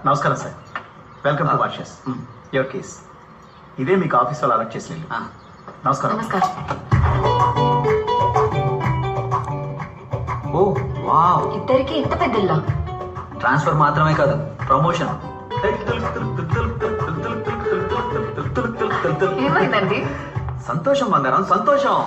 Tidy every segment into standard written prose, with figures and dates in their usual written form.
నమస్కారం sir, welcome to washes. Your case ఇదే మీకు ఆఫీస్ వాళ్ళు అలర్ట్ చేసి నమస్కారం. నమస్కారం. ఓ వావ్, ఇద్దరికి ఇంత పెద్ద ఇల్లా? ట్రాన్స్ఫర్ మాత్రమే కాదు, ప్రమోషన్. ఏమైందండి? సంతోషం బంగారం, సంతోషం.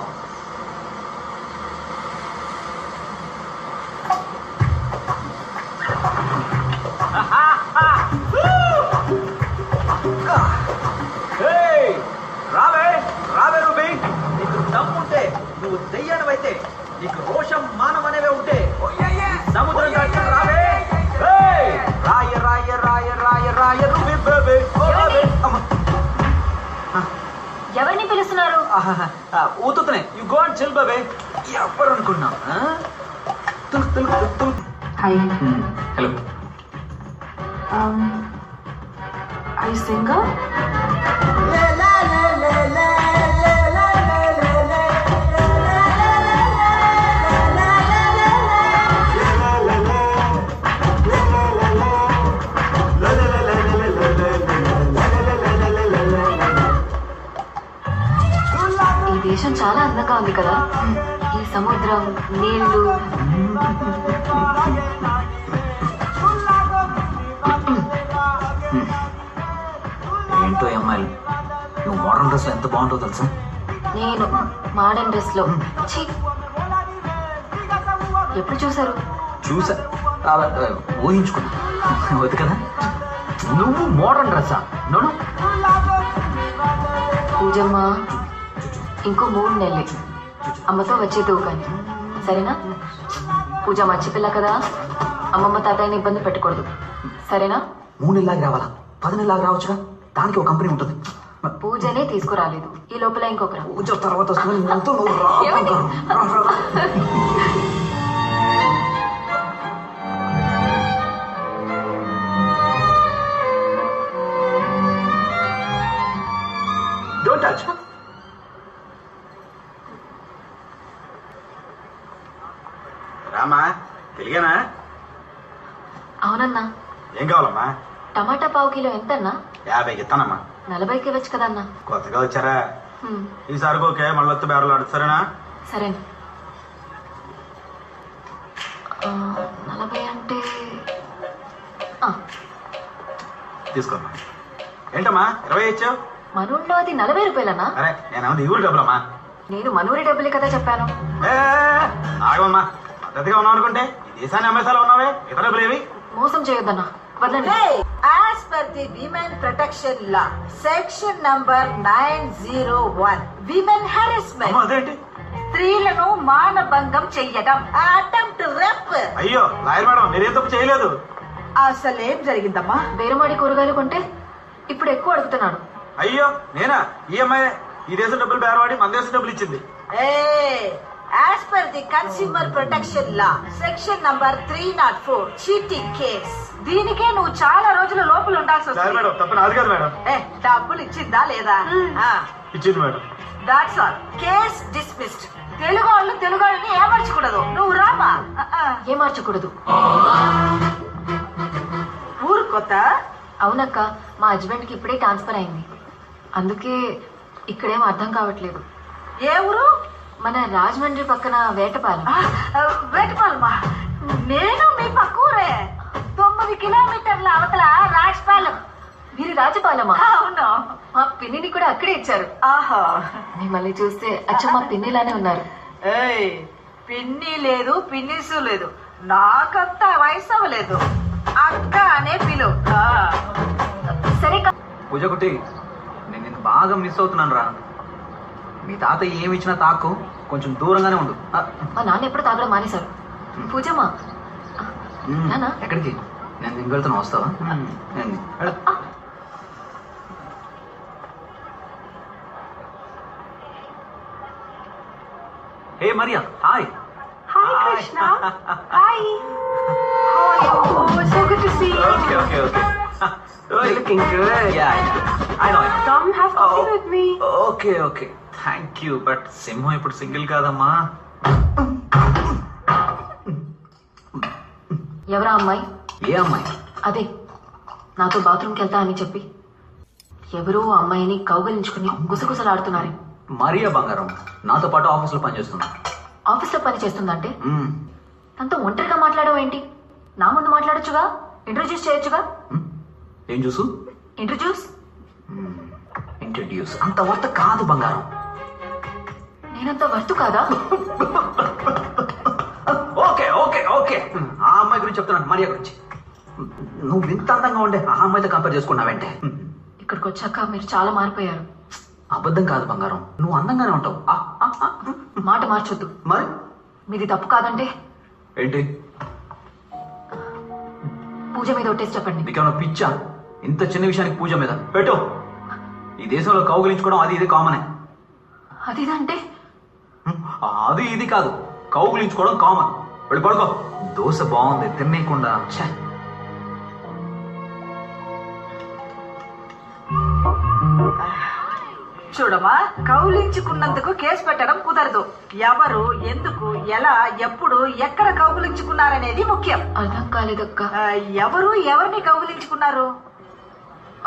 రావే రావే రూబీ, నీకు దమ్ముంటే, నువ్వు దెయ్యానివైతే, నీకు రోషం మానం అనేవే ఉంటే సముద్రం దాకా రావే. రాయ రాయ రాయ రాయ రాయ రూబీ బేబీ. ఎవరిని పిలుస్తున్నారు? ఊతుతున్నాయి. You go and chill baby. ఎవరు అనుకున్నా? హాయ్. హలో. I singer. ఈ దేశం చాలా అందంగా ఉంది కదా, ఈ సముద్రం, నీళ్లు. ఏంటో అమ్మాయిలు, నువ్వు మోడర్న్ డ్రెస్ లో ఎంత బాగుంటుందో తెలుసా? నేను మోడర్న్ డ్రెస్ లో ఛీ! ఎప్పుడు చూసారు? చూసా, ఊహించుకున్నా. వద్దు కదా. నువ్వు మోడర్న్ డ్రెస్సా? నోను. పూజమ్మ ఇంకో 3 నెలలే అమ్మతో వచ్చేది కానీ, సరేనా? పూజ మర్చిపిల్ల కదా, అమ్మమ్మ తాతయ్యని ఇబ్బంది పెట్టకూడదు, సరేనా? 3 నెలలాగా రావాలా? 10 నెలలాగా రావచ్చుగా, దానికి ఒక కంపెనీ ఉంటుంది. పూజనే తీసుకురాలేదు, ఈ లోపల ఇంకొకరు. పూజ తర్వాత వస్తుంది, నువ్వు రా. ఏమండి? Don't touch. రామా, తెలియనా? అవునన్నా. ఏం కావాలమ్మా? టమాటా పావు కిలో ఎంతన్నా? 50 ఇస్తానమ్మా. 40కి ఇవ్వచ్చు కదా అన్నా. కొత్తగా వచ్చారా? ఈసారి ఓకే, మళ్ళీ వస్తే బేరలు ఆడు, సరేనా? సరే. 40 అంటే తీసుకోమ్మా. ఏంటమ్మా 20 ఇచ్చావు? మనూళ్ళో అది 40 రూపాయలన్నా? అరే నేనేమన్నా ఈ ఊరు డబ్బులమ్మా. నేను మనూరి డబ్బులే కదా చెప్పాను. ఆగమమ్మా, పద్ధతిగా ఉన్నావు అనుకుంటే ఈ దేశాన్ని అమ్మేసాలో ఉన్నావే, ఇతర డబ్బులు ఏవి? మోసం చేయొద్దన్నా, వదలండి. As per the Women Protection Law, section number 901, women harassment. అమ్మా, అదేంటి? స్త్రీలను మానభంగం చెయ్యడం, అటెంప్ట్ రేప్. అయ్యో లాయర్ మేడం, మీరేం తప్పు చేయలేదు. అసలేం జరిగిందమ్మా? బేరమాడి కూరగాయలు కొంటే ఇప్పుడు ఎక్కువ అడుగుతున్నాడు. అయ్యో నేనా? ఈఎంఐ ఈ దేశం డబ్బులు బేరవాడి మన దేశం డబ్బులు ఇచ్చింది. As per the Consumer Protection Law, section number 304, cheating case. దీనికే నువ్వు చాలా రోజుల లోపల ఉండాల్సి లాయర్ మేడం, తప్పు నాది కాదు మేడం. డబ్బులు ఇచ్చిందా లేదా? ఇచ్చింది madam. That's all. Case dismissed. Telugu వాళ్ళని ఏమర్చకూడదు. నువ్వు రామా. ఏమార్చకూడదు. ఊరు కొత్త? అవునక్క, మా హస్బెండ్ కి ఇప్పుడే ట్రాన్స్ఫర్ అయింది, అందుకే ఇక్కడేం అర్థం కావట్లేదు. ఏ ఊరు? మన రాజమండ్రి పక్కన వేటపాలెం. వేటపాలమా? నేను మీ పక్కూరే, 9 కిలోమీటర్ల అవతల రాజపాలెం. మీరు రాజపాలెమా? అవును. మా పిన్నిని కూడా అక్కడే ఇచ్చారు. ఆహా, మిమ్మల్ని చూస్తే అచ్చ మా పిన్నిలానే ఉన్నారు. పిన్ని లేదు, పిన్నిసు లేదు, నాకంతా వయసు అవ్వలేదు. అక్క అనే పిలు. సరే. పూజ కుట్టి, నేను నిన్ను బాగా మిస్ అవుతున్నాను రా. మీ తాత ఏమి ఇచ్చినా తాకు, కొంచెం దూరంగానే ఉండు. మా నాన్న ఎప్పుడు తాగడం మానేశారు. పూజమ్మా, నాన్న ఎక్కడికి? నేను దీనికి వెళ్తున్నా, వస్తావా? Hey Maria, hi. Hi Krishna. Hi. How are you? Oh, so good to see you. Okay. You're looking good. Yeah. I know. Come have coffee with me. Okay. Thank you. But సింహం ఇప్పుడు సింగిల్ కాదమ్మా. ఎవరా అమ్మాయి? ఏ అమ్మాయి? అదే నాతో బాత్రూమ్కి వెళ్తా అని చెప్పి ఎవరో అమ్మాయిని కౌగలించుకుని గుసగుసలాడుతున్నారే. మరియా బంగారం నాతో పాటు ఆఫీస్లో పనిచేస్తుంది. ఆఫీస్లో పని చేస్తుందంటే తనతో ఒంటరిగా మాట్లాడవేంటి? నా ముందు మాట్లాడొచ్చుగా, ఇంట్రడ్యూస్ చేయొచ్చుగా. ఏం చూసు? ఇంట్రడ్యూస్ ఇంట్రడ్యూస్ అంత వర్త కాదు బంగారం. నేనంత వర్తు కాదా? ఓకే ఓకే ఓకే ఆ అమ్మాయి గురించి చెప్తున్నాను, మరియా గురించి. నువ్వు ఇంత అందంగా ఉండే ఆ అమ్మాయితో కంపేర్ చేసుకున్నావంటే. ఇక్కడికి వచ్చాక మీరు చాలా మారిపోయారు. అబద్ధం కాదు బంగారం, నువ్వు అందంగానే ఉంటావు. మాట మార్చొద్దు. మరి మీది తప్పు కాదంటే ఏంటి? పూజ మీద ఒట్టేసి చెప్పండి. నీకేమన్నా పిచ్చా? ఇంత చిన్న విషయానికి పూజ మీద పెట్టు. ఈ దేశంలో కౌగులించుకోవడం అది ఇది కామనే. అది ఇదంటే అది ఇది కాదు, కౌగులించుకోవడం కామన్. వెళ్ళి పడుకో. దోశ బాగుంది తినేయకుండా. చూడమా, కౌలించుకున్నందుకు కేసు పెట్టడం కుదరదు. ఎవరు, ఎందుకు, ఎలా, ఎప్పుడు, ఎక్కడ కౌగులించుకున్నారనేది ముఖ్యం. అర్థం కాలేదక్క. ఎవరు ఎవరిని కౌగులించుకున్నారు?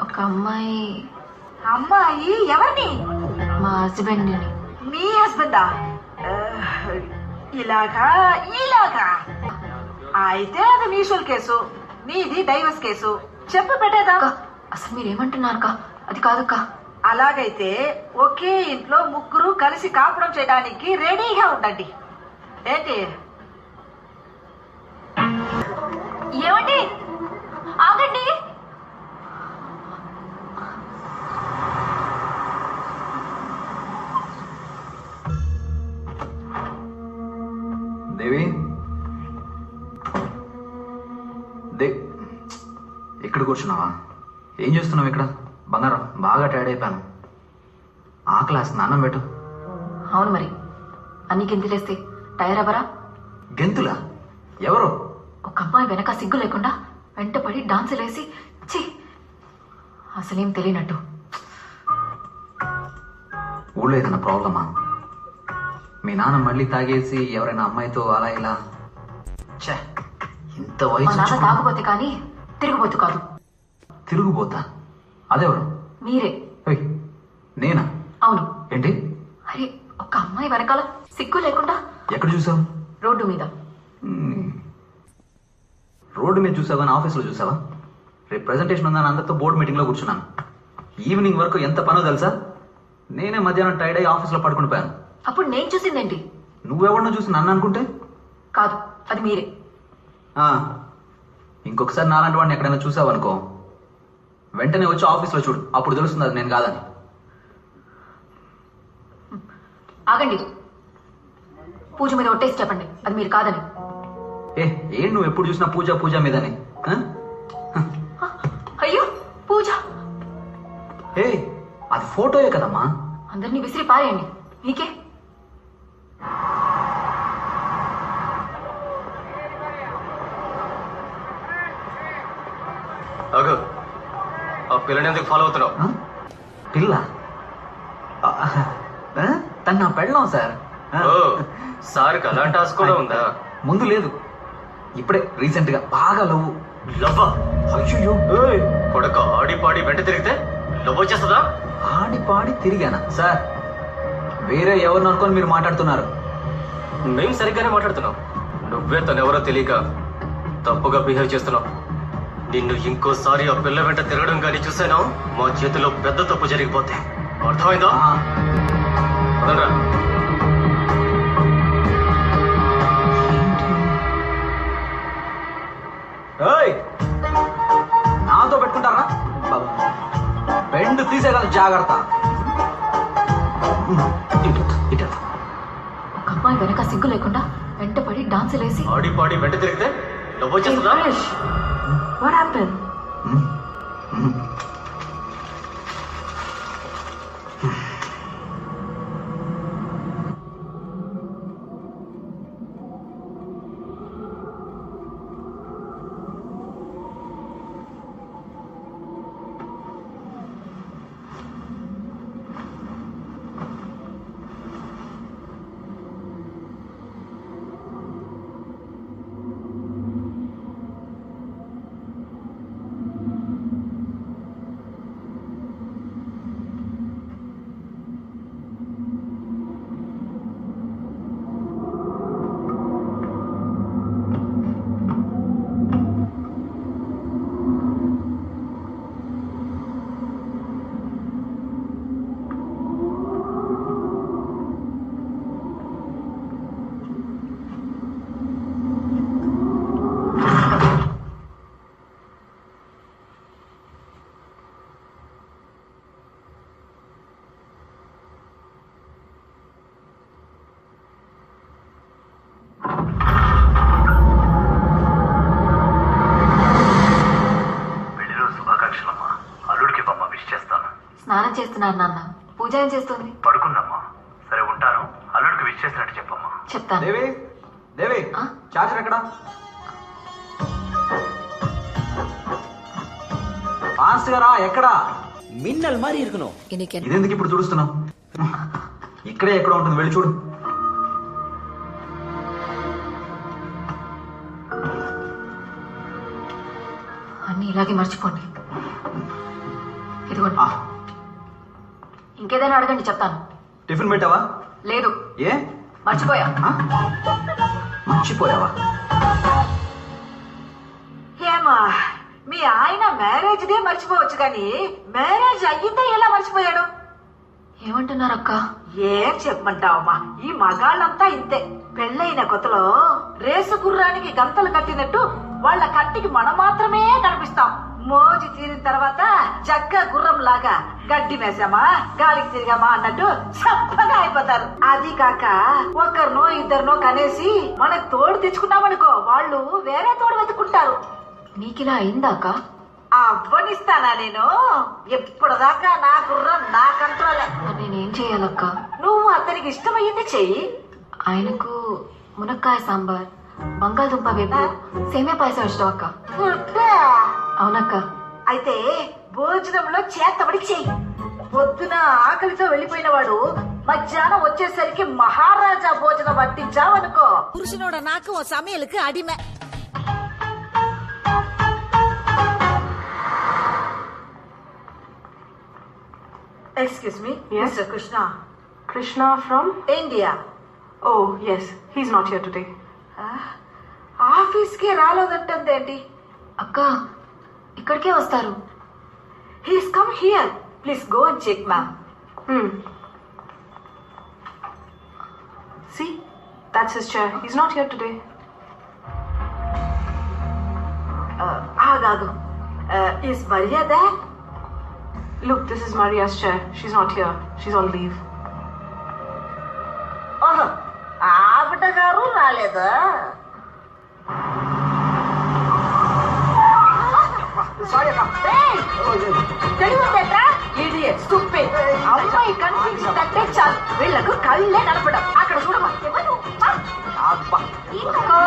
ఒక అమ్మాయి. అమ్మాయి ఎవరిని? మా హస్బెండ్. మీ హస్బెండా? ఇలాగా ఇలాగా అయితే అది మ్యూచువల్ కేసు, నీది డైవర్స్ కేసు. చెప్పు పెట్టేదా? అసలు మీరేమంటున్నారక్క? అది కాదక్క. అలాగైతే ఒకే ఇంట్లో ముగ్గురు కలిసి కాపురం చేయడానికి రెడీగా ఉండండి. ఏంటి? ఏమండి ఆగండి. దేవి ఇక్కడ కూర్చున్నావా? ఏం చేస్తున్నావు ఇక్కడ? బంగారం బాగా టైర్డ్ అయిపోయాను. ఆ క్లాస్ నాన్నం పెట్టు. అవును మరి, అన్ని గెంతులేస్తే టైర్ అవ్వరా? గెంతులా? ఎవరు? ఒక అమ్మాయి వెనక సిగ్గు లేకుండా వెంటపడి డాన్సులేసి ఛీ అసలేం తెలియనట్టు. ఊళ్ళో ఏదైనా ప్రాబ్లమా? మీ నాన్న మళ్ళీ తాగేసి ఎవరైనా అమ్మాయితో అలా ఇలా? ఇంత మా వయసు నాన్న తాగపోతే కానీ తిరిగిపోతు కాదు. తిరుగుపోతా? అదెవరు? మీరే. నేనా? అవును. ఏంటి? అరే, ఒక అమ్మాయి వెనకాల సిగ్గు లేకుండా. ఎక్కడ చూసావు? రోడ్డు మీద. రోడ్డు మీద చూసావా? ఆఫీస్లో చూసావా? రేపు ప్రెజెంటేషన్ ఉందని అందరితో బోర్డు మీటింగ్లో కూర్చున్నాను. ఈవినింగ్ వరకు ఎంత పనో తెలుసా? నేనే మధ్యాహ్నం టైర్డ్ అయ్యి ఆఫీస్లో పడుకుని పోయాను. అప్పుడు నేను చూసిందేంటి? నువ్వెవరినో చూసి నన్ను అనుకుంటే? కాదు, అది మీరే. ఇంకొకసారి నాలాంటి వాడిని ఎక్కడైనా చూసావనుకో, వెంటనే వచ్చి ఆఫీస్లో చూడు, అప్పుడు తెలుస్తుంది అది నేను కాదని. ఆగండి. పూజ మీద ఒట్టేసి చెప్పండి అది మీరు కాదని. ఏం నువ్వు ఎప్పుడు చూసినా పూజ పూజ మీదని? అయ్యో పూజ. అది ఫోటోయే కదమ్మా. అందరినీ విసిరి పారేయండి, మీకే. అగో, ఆ పిల్లని ఎందుకు ఫాలో అవుతున్నావు? పిల్ల? తను నా పెళ్ళాం సార్. సార్కి అలాంటి ఆశ కూడా ఉందా? ముందు లేదు, ఇప్పుడే రీసెంట్ గా బాగా లవ్. లవ్వా? అయ్యో కొడక ఆడి పాడి వెంట తిరిగితే లవ్ వచ్చేస్తుందా? ఆడి పాడి తిరిగానా సార్? వేరే ఎవరిని అనుకొని మీరు మాట్లాడుతున్నారు. మేము సరిగ్గానే మాట్లాడుతున్నాం. నువ్వే తనెవరో తెలియక తప్పుగా బిహేవ్ చేస్తున్నావు. నిన్ను ఇంకోసారి ఆ పిల్ల వెంట తిరగడం కానీ చూసాను, మా చేతిలో పెద్ద తప్పు జరిగిపోతే. అర్థమైందా? వదలరా. నాతో పెట్టుకుంటారా? బెండ్ తీసేగల జాగ్రత్త. ఒక అమ్మాయి వెనక సిగ్గు లేకుండా వెంటపడి డాన్సులేసి ఆడి పాడి వెంట తిరిగితే లవ్ వచ్చేస్తుందా? What happened? చేస్తున్నారు నాన్న? పూజ ఏం చేస్తుంది? పడుకుందమ్మా. సరే ఉంటాను. అల్లుడికి విష్ చేసినట్టు చెప్పమ్మా. చెప్తాను. దేవి దేవి ఆ? చార్జర్ ఎక్కడా? ఫాస్ట్ గా రా. ఎక్కడా? మిన్నల్ మరి ఇరుకును. ఇదెందుకు ఇప్పుడు చూడుస్తున్నావు? ఇక్కడే ఎక్కడ ఉంటుంది, వెళ్ళి చూడు. అన్ని ఇలాగే మర్చిపోండి. ఇదిగోండి. ఆ, ఇంకేదైనా అడగండి, చెప్తాను. టిఫిన్ పెట్టావా? లేదు, ఏ మర్చిపోయా. ఆ? మర్చిపోయావా? ఏమా మీ ఆయన మ్యారేజ్ డే మర్చిపోవచ్చు కానీ మ్యారేజ్ అయ్యిందే ఎలా మర్చిపోయాడు? ఏమంటున్నారు అక్క? ఏం చెప్పమంటావమ్మా, ఈ మగాళ్ళంతా ఇంతే. పెళ్ళైన కొత్తలో రేసు గుర్రానికి గంతలు కట్టినట్టు వాళ్ళ కంటికి మనం మాత్రమే కనిపిస్తాం. మోజు తీరిన తర్వాత చక్క గుర్రం లాగా గడ్డి మేసామా గాలికి తిరిగామా అన్నట్టు చప్పగా అయిపోతారు. అది కాక ఒకరినో ఇద్దరినో కనేసి మనకు తోడు తెచ్చుకున్నామనుకో వాళ్ళు వేరే తోడు వెతుకుంటారు. నీకిలా అయిందా అక్క? అవ్వనిస్తానా నేను? ఎప్పటిదాకా నా గుర్రం నా కంట్రోలే. మరి నేనేం చేయాలక్క? నువ్వు అతనికి ఇష్టమయ్యింది చెయ్యి. ఆయనకు మునక్కాయ సాంబార్, బంగాళదుంప వేపు, సేమియా పాయసం ఇష్టం అక్క. గుడ్డా? అవునక్క. అయితే భోజనంలో చేతబడి చెయ్యి. పొద్దున ఆకలితో వెళ్ళిపోయిన వాడు మధ్యాహ్నం వచ్చేసరికి మహారాజా భోజనం వడ్డించావనుకో, పురుషనోட నాకు సமையலுக்கு అడిమే. Excuse me, Yes? Mr. Krishna. Krishna from? India. Oh, yes. He's not here today. Office కి రాలేదంటేంటి? అక్క, ఇక్కడికే వస్తారు. He's come here. Please go and check, ma'am. See? That's his chair. He's not here today. ఆగాగు. Is Maria there? Look, this is Maria's chair. She's not here. She's on leave. ఓహో, ఆవిడ గారు రాలేదా? తెలివితేటా? Idiot, stupid. అమ్మాయి కనిపించిందంటే చాలు వీళ్ళకు కళ్ళే కనపడం. అక్కడ చూడమా. అబ్బా,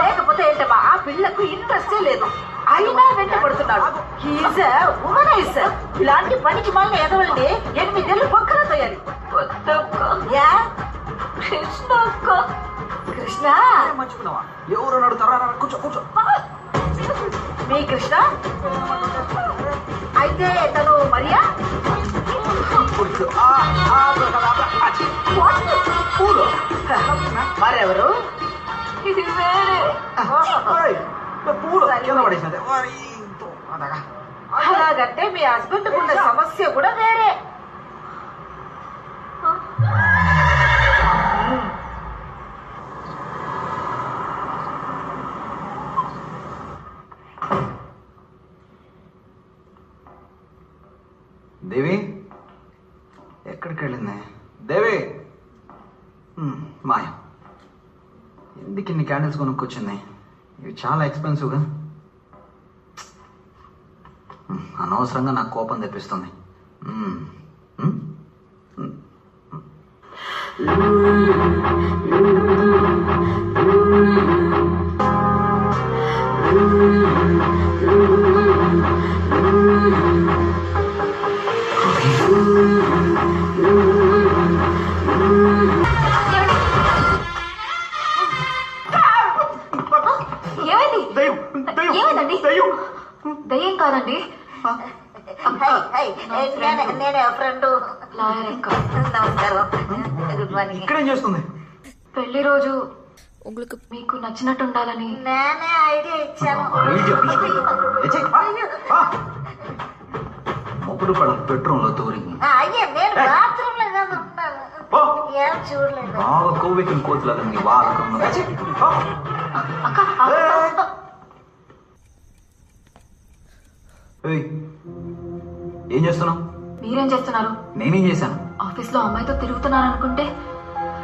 లేకపోతే ఏంటమ్మా, ఆ పిల్లకు ఇంట్రెస్టే లేదు. అయినా వెంట పడుతున్నాడు. He's a womanizer. ఇలాంటి పనికి మళ్ళీ ఎదవల్ని 8 ఏళ్ళు పక్కన తయారు. యా కృష్ణ అక్క. కృష్ణ మర్చిపోయినావా? ఎవరు నడుతారా? కూర్చో కూర్చో. మీ కృష్ణ అయితే తను మరియా? కూర్చో. ఆ, ఆ, అచ్చి. పూలు. మరెవరు? ఇది వేరే. ఏయ్, పూలు కింద పడేసినది. అలాగంటే మీ హస్బెండ్ ఉన్న సమస్య కూడా వేరే. దేవి ఎక్కడికి వెళ్ళింది? దేవి మాయ, ఎందుకు ఇన్ని క్యాండిల్స్ కొనుక్కొచ్చింది? ఇవి చాలా ఎక్స్పెన్సివ్గా. అనవసరంగా నాకు కోపం తెప్పిస్తుంది. ఏమైంది? ఏమైందండి? దయ్యం కాదండి, నేనే ఫ్రెండ్. లాయర్ అక్క. నమస్కారం. Good morning. ఇక్కడేం చేస్తుంది? పెళ్లి రోజు మీకు నచ్చినట్టు ఉండాలని. నేనే ఐడియా ఇచ్చాను. మొగుడు పడ బెడ్రూమ్ లో తోరి అయ్యే నేను బాత్రూమ్ లో కదా ఉన్నాను. ఏం చూడలేదు. బాగా కోవెక్కిన కోతులాగా నీ వాడకం. అక్క, ఏం చేస్తున్నావు? మీరేం చేస్తున్నారు? నేనేం చేశాను? ఆఫీస్ లో అమ్మాయితో తిరుగుతున్నారు అనుకుంటే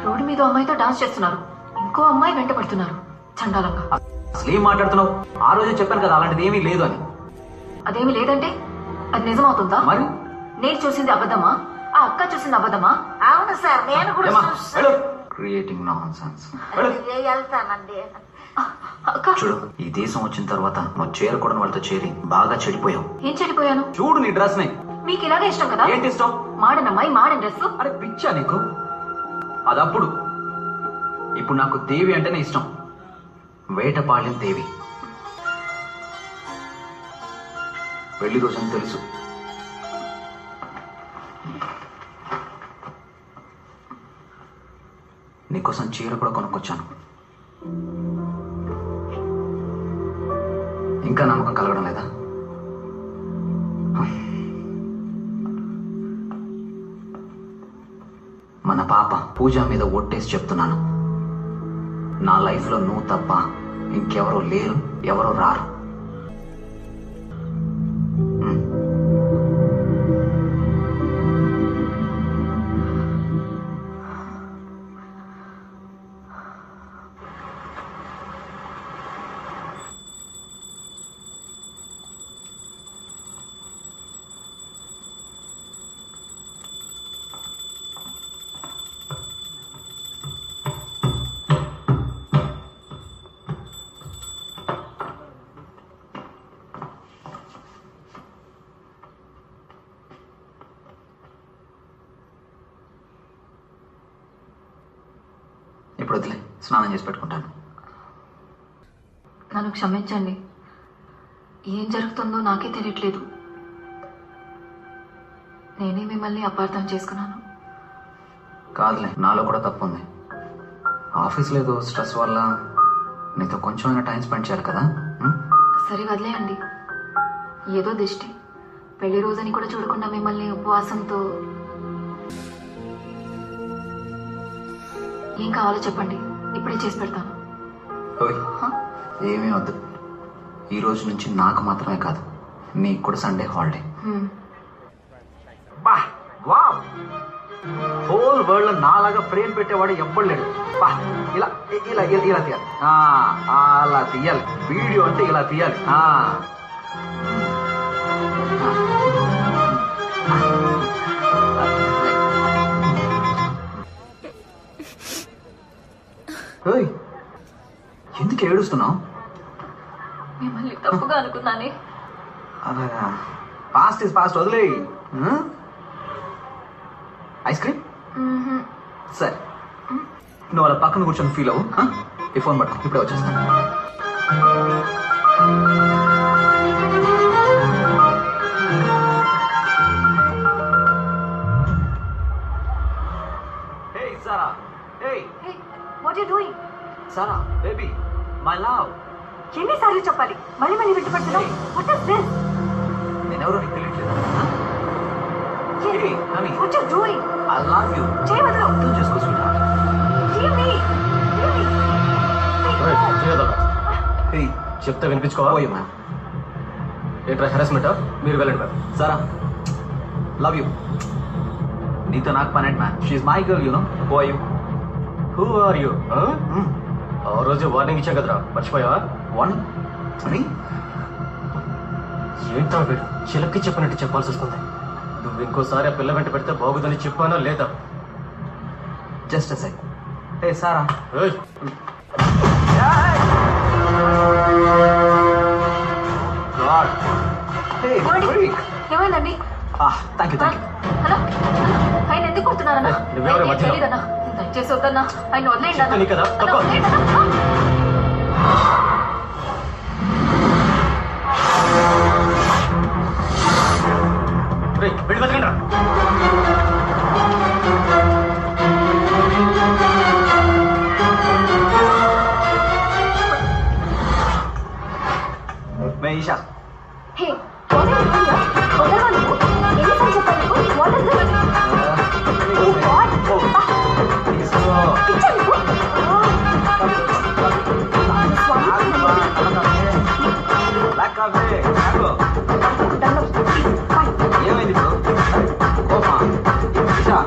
రోడ్డు మీద అమ్మాయితో డాన్స్ చేస్తున్నారు. ఇంకో అమ్మాయి వెంట పడుతున్నారు చండాలంగా. అసలు ఏం మాట్లాడుతున్నావు? ఆ రోజే చెప్పాను కదా అలాంటిది ఏమీ లేదు అని. అదేమి లేదంటే అది నిజమవుతుందా? మరి నేను చూసింది అబద్ధమా? ఆ అక్క చూసింది అబద్ధమా? అవును సార్, నేను కూడా చూస్తాను. Creating non sense. వెళ్తానండి. అక్క చూడు, ఈ దేశం వచ్చిన తర్వాత నువ్వు చేరకూడని వాళ్ళతో చేరి బాగా చెడిపోయావు. ఏం చెడిపోయాను? చూడు నీ డ్రెస్ ని. మీకు ఇలాగే ఇష్టం కదా? ఏంటి ఇష్టం? మాడనమ్మాయి మాడిన డ్రెస్. అరే పిచ్చా నీకు? అదప్పుడు. ఇప్పుడు నాకు దేవి అంటేనే ఇష్టం. వేటపాళ్యం దేవి. పెళ్లి రోజని తెలుసు. నీకోసం చీర కూడా కొనుక్కొచ్చాను. ఇంకా నమ్మకం కలగడం లేదా? మన పాప పూజ మీద ఒట్టేసి చెప్తున్నాను, నా లైఫ్ లో నువ్వు తప్ప ఇంకెవరో లేరు, ఎవరో రారు. ఇప్పుడు వదిలే, స్నానం చేసి పెట్టుకుంటాను. నన్ను క్షమించండి. ఏం జరుగుతుందో నాకే తెలియట్లేదు. నేనే మిమ్మల్ని అపార్థం చేసుకున్నాను. కాదులే, నాలో కూడా తప్పు ఉంది. ఆఫీస్లో ఏదో స్ట్రెస్ వల్ల నీతో కొంచెమైనా టైం స్పెండ్ చేయాలి కదా. సరే వదిలేయండి. ఏదో దిష్టి. పెళ్లి రోజని కూడా చూడకుండా మిమ్మల్ని ఉపవాసంతో. ఏం కావాలో చెప్పండి, ఇప్పుడే చేసి పెడతాను. ఓయ్, ఏమీ వద్దు. ఈ రోజు నుంచి నాకు మాత్రమే కాదు, నీకు కూడా సండే హాలిడే. బా వావ్, హోల్ వరల్డ్ లో నాలాగా ఫ్రేమ్ పెట్టేవాడు ఎవ్వడు లేడు. బా, ఇలా ఇలా ఇలా ఇలా తీయాలి. అలా తీయాలి. వీడియో అంటే ఇలా తీయాలి. ఎందుకు ఏడుస్తున్నావు? మిమ్మల్ని తప్పుగా అనుకున్నానే. అలాగా, పాస్ట్ ఇస్ పాస్ట్, వదిలే. Ice cream? సరే, నువ్వు అలా పక్కన కూర్చొని ఫీల్ అవ్వు. ఈ ఫోన్ పట్టుకో, ఇప్పుడే వచ్చేస్తాను. Hey Sarah, hey. Hey, what are you doing? Sarah, baby, my love. ఎన్నిసార్లు చెప్పాలి? మళ్ళీ మళ్ళీ వింటపడుతున్నావు. What is this? నేనెవరో నీకు తెలియట్లేదా? Hey, honey. What are you doing? I love you. చేయి వదలు. అర్థం చేసుకో sweetheart. Leave me. Leave me. Hey, చెప్తే వినిపించుకోవా? పోయి మ్యామ్. ఏంట్రా హెరాస్మెంట్? మీరు వెళ్ళండి మ్యామ్. Sarah, love you. నీతో నాకు పని ma'am. She my girl, you know. Who are you? Who are you? ఆ రోజు వార్నింగ్ ఇచ్చాం కదరా, మర్చిపోయావా? వన్ అని ఏంటో వీడు చిలక్కి చెప్పినట్టు చెప్పాల్సి వస్తుంది. నువ్వు ఇంకోసారి ఆ పిల్ల వెంట పెడితే బాగుదని చెప్పానా లేదా? Just sec. Hey Sarah. ఏయ్, గాడ్. Hey freak. ఏమైందండి? Thank you. హలో, ఆయన ఎందుకు కొడుతున్నారన్నా? నువ్వెవరో మధ్యలో? తెలీదన్నా, దయచేసి వద్దన్నా, ఆయన వదిలేయండి చెప్తా నీ కదా, అన్నా. తక్కువ. వదిలేయండి అన్నా. రేయ్, వెళ్ళి బతకండి రా. మే ఈషా. హే, what are you doing here? వదలవా నువ్వు? ఎన్నిసార్లు చెప్పాలి నీకు? What is this? Oh God! పిచ్చా నీకు? ఏమైంది ఇప్పుడు? కోపమా? ఈషా.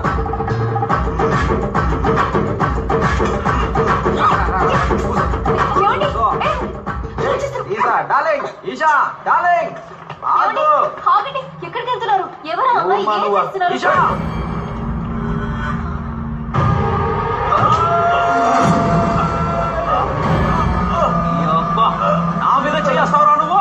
ఏమండి? ఈషా డార్లింగ్, ఈషా డార్లింగ్, ఆగు. ఆగండి, ఎక్కడికి వెళ్తున్నారు? ఎవరు ఆ అమ్మాయి? ఏం చేస్తున్నారు? ఈషా నా మీద చేస్తావురా నువ్వు?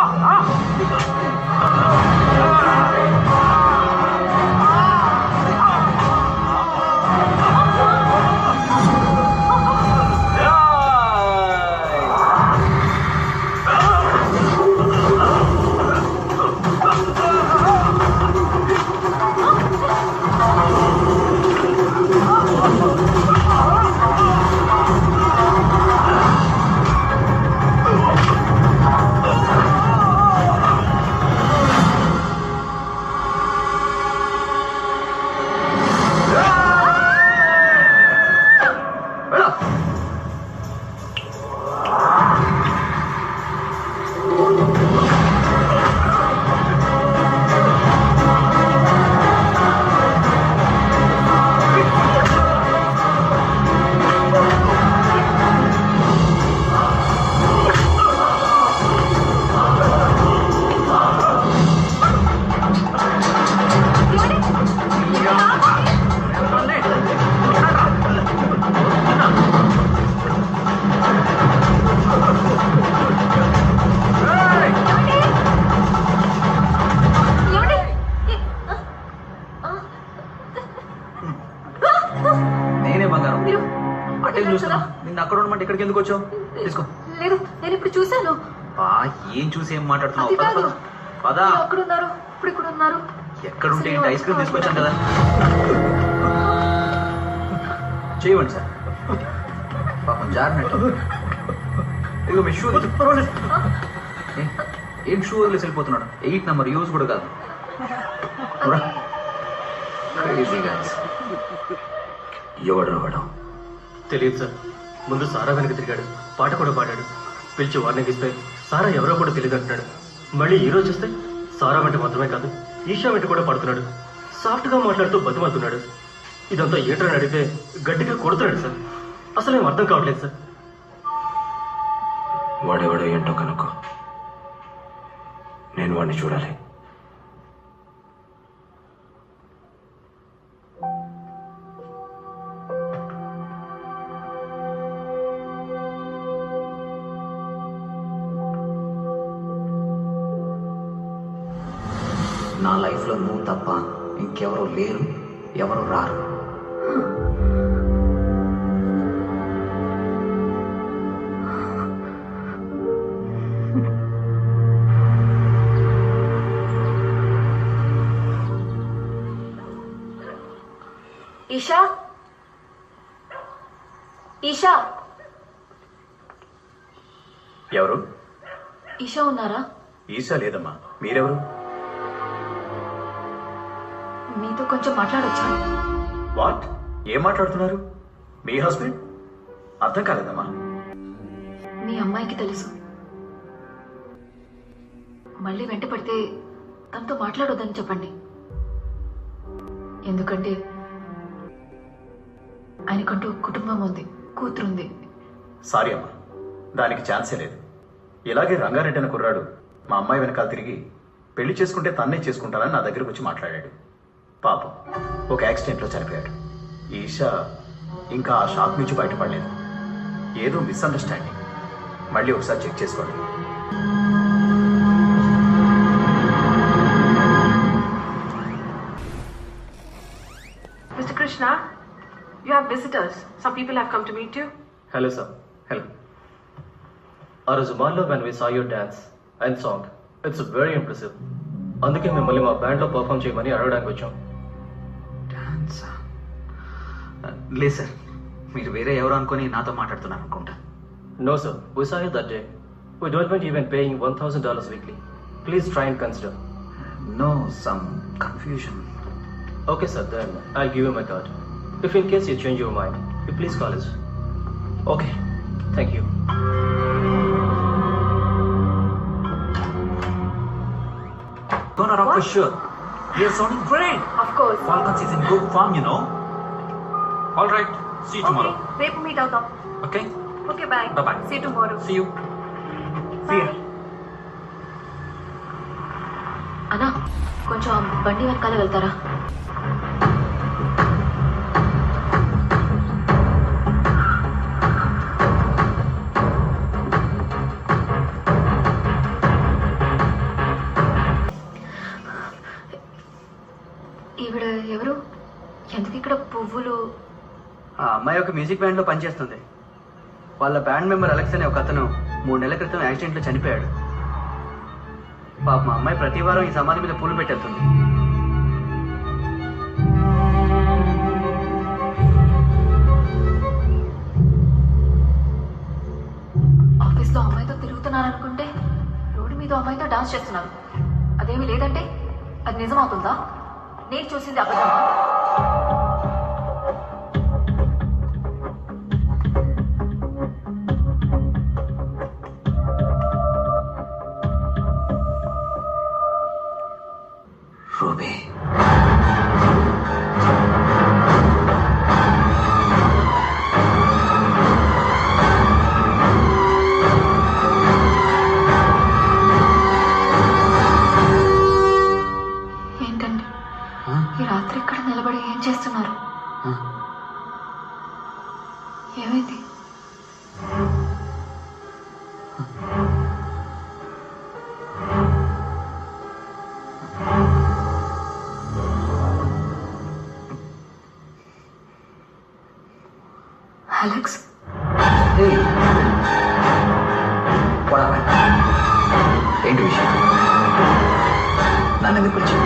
నేనే బంగారం. అటే చూస్తున్నా. నిన్న అక్కడ ఉండమంటే ఇక్కడికి ఎందుకు వచ్చావు? తీసుకో. లేదు, నేను ఇప్పుడు చూశాను. ఏం చూసి ఏం మాట్లాడుతున్నావు? అది కాదు. పదా. మీరు అక్కడ ఉన్నారు, ఇప్పుడు ఇక్కడ ఉన్నారు. ఎక్కడుంటే ఏంటి? ఐస్ క్రీమ్ తీసుకొచ్చాను కదా. చేయమండి సార్. పాపం జారినట్టు. ఇదిగో మీ షూ. ఏం షూ వదిలేసి వెళ్ళిపోతున్నాడు? 8 నెంబర్ యూజ్ కూడా కాదు. ఎవడు తెలియదు సార్. ముందు సారా వెనక తిరిగాడు, పాట కూడా పాడాడు. పిలిచి వార్నింగ్ ఇస్తే సారా ఎవరో కూడా తెలియదు అంటున్నాడు. మళ్ళీ ఈ రోజు చూస్తే సారా వెంట మాత్రమే కాదు, ఈషా వెంట కూడా పడుతున్నాడు. సాఫ్ట్గా మాట్లాడుతూ బతిమాలుతున్నాడు. ఇదంతా ఏంటని అడిగితే గట్టిగా కొడుతున్నాడు సార్. అసలు ఏం అర్థం కావట్లేదు సార్. వాడెవడో ఏంటో కనుక్కో. నేను వాడిని చూడాలి. నా లైఫ్లో నువ్వు తప్ప ఇంకెవరూ లేరు, ఎవరు రారు. ఈషా, ఈషా, ఎవరు? ఈషా ఉన్నారా? ఈశా లేదమ్మా. మీరెవరు? మీతో కొంచెం మాట్లాడొచ్చా? వాట్? ఏం మాట్లాడుతున్నారు? మీ హస్బెండ్? అర్థం కాలేదమ్మా. మీ అమ్మాయికి తెలుసు. మళ్ళీ వెంట పడితే తనతో మాట్లాడొద్దని చెప్పండి. ఎందుకంటే ఆయనకంటూ కుటుంబం ఉంది, కూతురుంది. సారీ అమ్మా, దానికి ఛాన్సే లేదు. ఇలాగే రంగారెడ్డి అనే కుర్రాడు మా అమ్మాయి వెనకాల తిరిగి పెళ్లి చేసుకుంటే తన్నే చేసుకుంటానని నా దగ్గరకు వచ్చి మాట్లాడాడు. పాపం ఒక యాక్సిడెంట్లో చనిపోయాడు. ఈషా ఇంకా ఆ షాక్ నుంచి బయటపడలేదు. ఏదో మిస్అండర్స్టాండింగ్. మళ్ళీ ఒకసారి చెక్ చేసుకోండి. Mr. Krishna, you have visitors. Some people have come to meet you. Hello sir. Hello. ఆ రోజు మాల్లో when we saw your dance and song, it's very impressive. అందుకే మిమ్మల్ని మా బ్యాండ్లో పర్ఫామ్ చేయమని అడగడానికి వచ్చాం. డాన్సా? లేదు సార్, మీరు వేరే ఎవరు అనుకొని నాతో మాట్లాడుతున్నారు అనుకుంటా. No sir, we saw you that day. We don't mind even paying $1,000 weekly. Please try and consider. No, some confusion. Okay sir, then I'll give you my card. If in case you change your mind, you please call us. Okay. Thank you. Gonna rock for sure. You're sounding great. Of course. Falcons is in good form, you know. All right. See you tomorrow. రేపు meet అవుతాం. Okay? Okay, bye. Bye-bye. See tomorrow. See you. See ya. అన్నా, కొంచెం బండి వెనకాల వెళ్తారా? పువ్వులు. ఆ అమ్మాయి ఒక మ్యూజిక్ బ్యాండ్లో పనిచేస్తుంది. వాళ్ళ బ్యాండ్ మెంబర్ అలెక్స్ అనే ఒక అతను 3 నెలల క్రితం యాక్సిడెంట్లో చనిపోయాడు. పాప మా అమ్మాయి ప్రతి వారం ఈ సమాధి మీద పూలు పెట్టేస్తుంది. ఆఫీస్లో అమ్మాయితో తిరుగుతున్నాను అనుకుంటే రోడ్డు మీద అమ్మాయితో డాన్స్ చేస్తున్నారు. అదేమీ లేదంటే అది నిజమవుతుందా? నేను చూసింది అబద్ధమా? రూబీ, ఏంటండి ఈ రాత్రి ఇక్కడ నిలబడి ఏం చేస్తున్నారు? ఏమైంది? అలెక్స్, ఏంటి విషయం? నన్ను ఎందుకు పిలిచావు?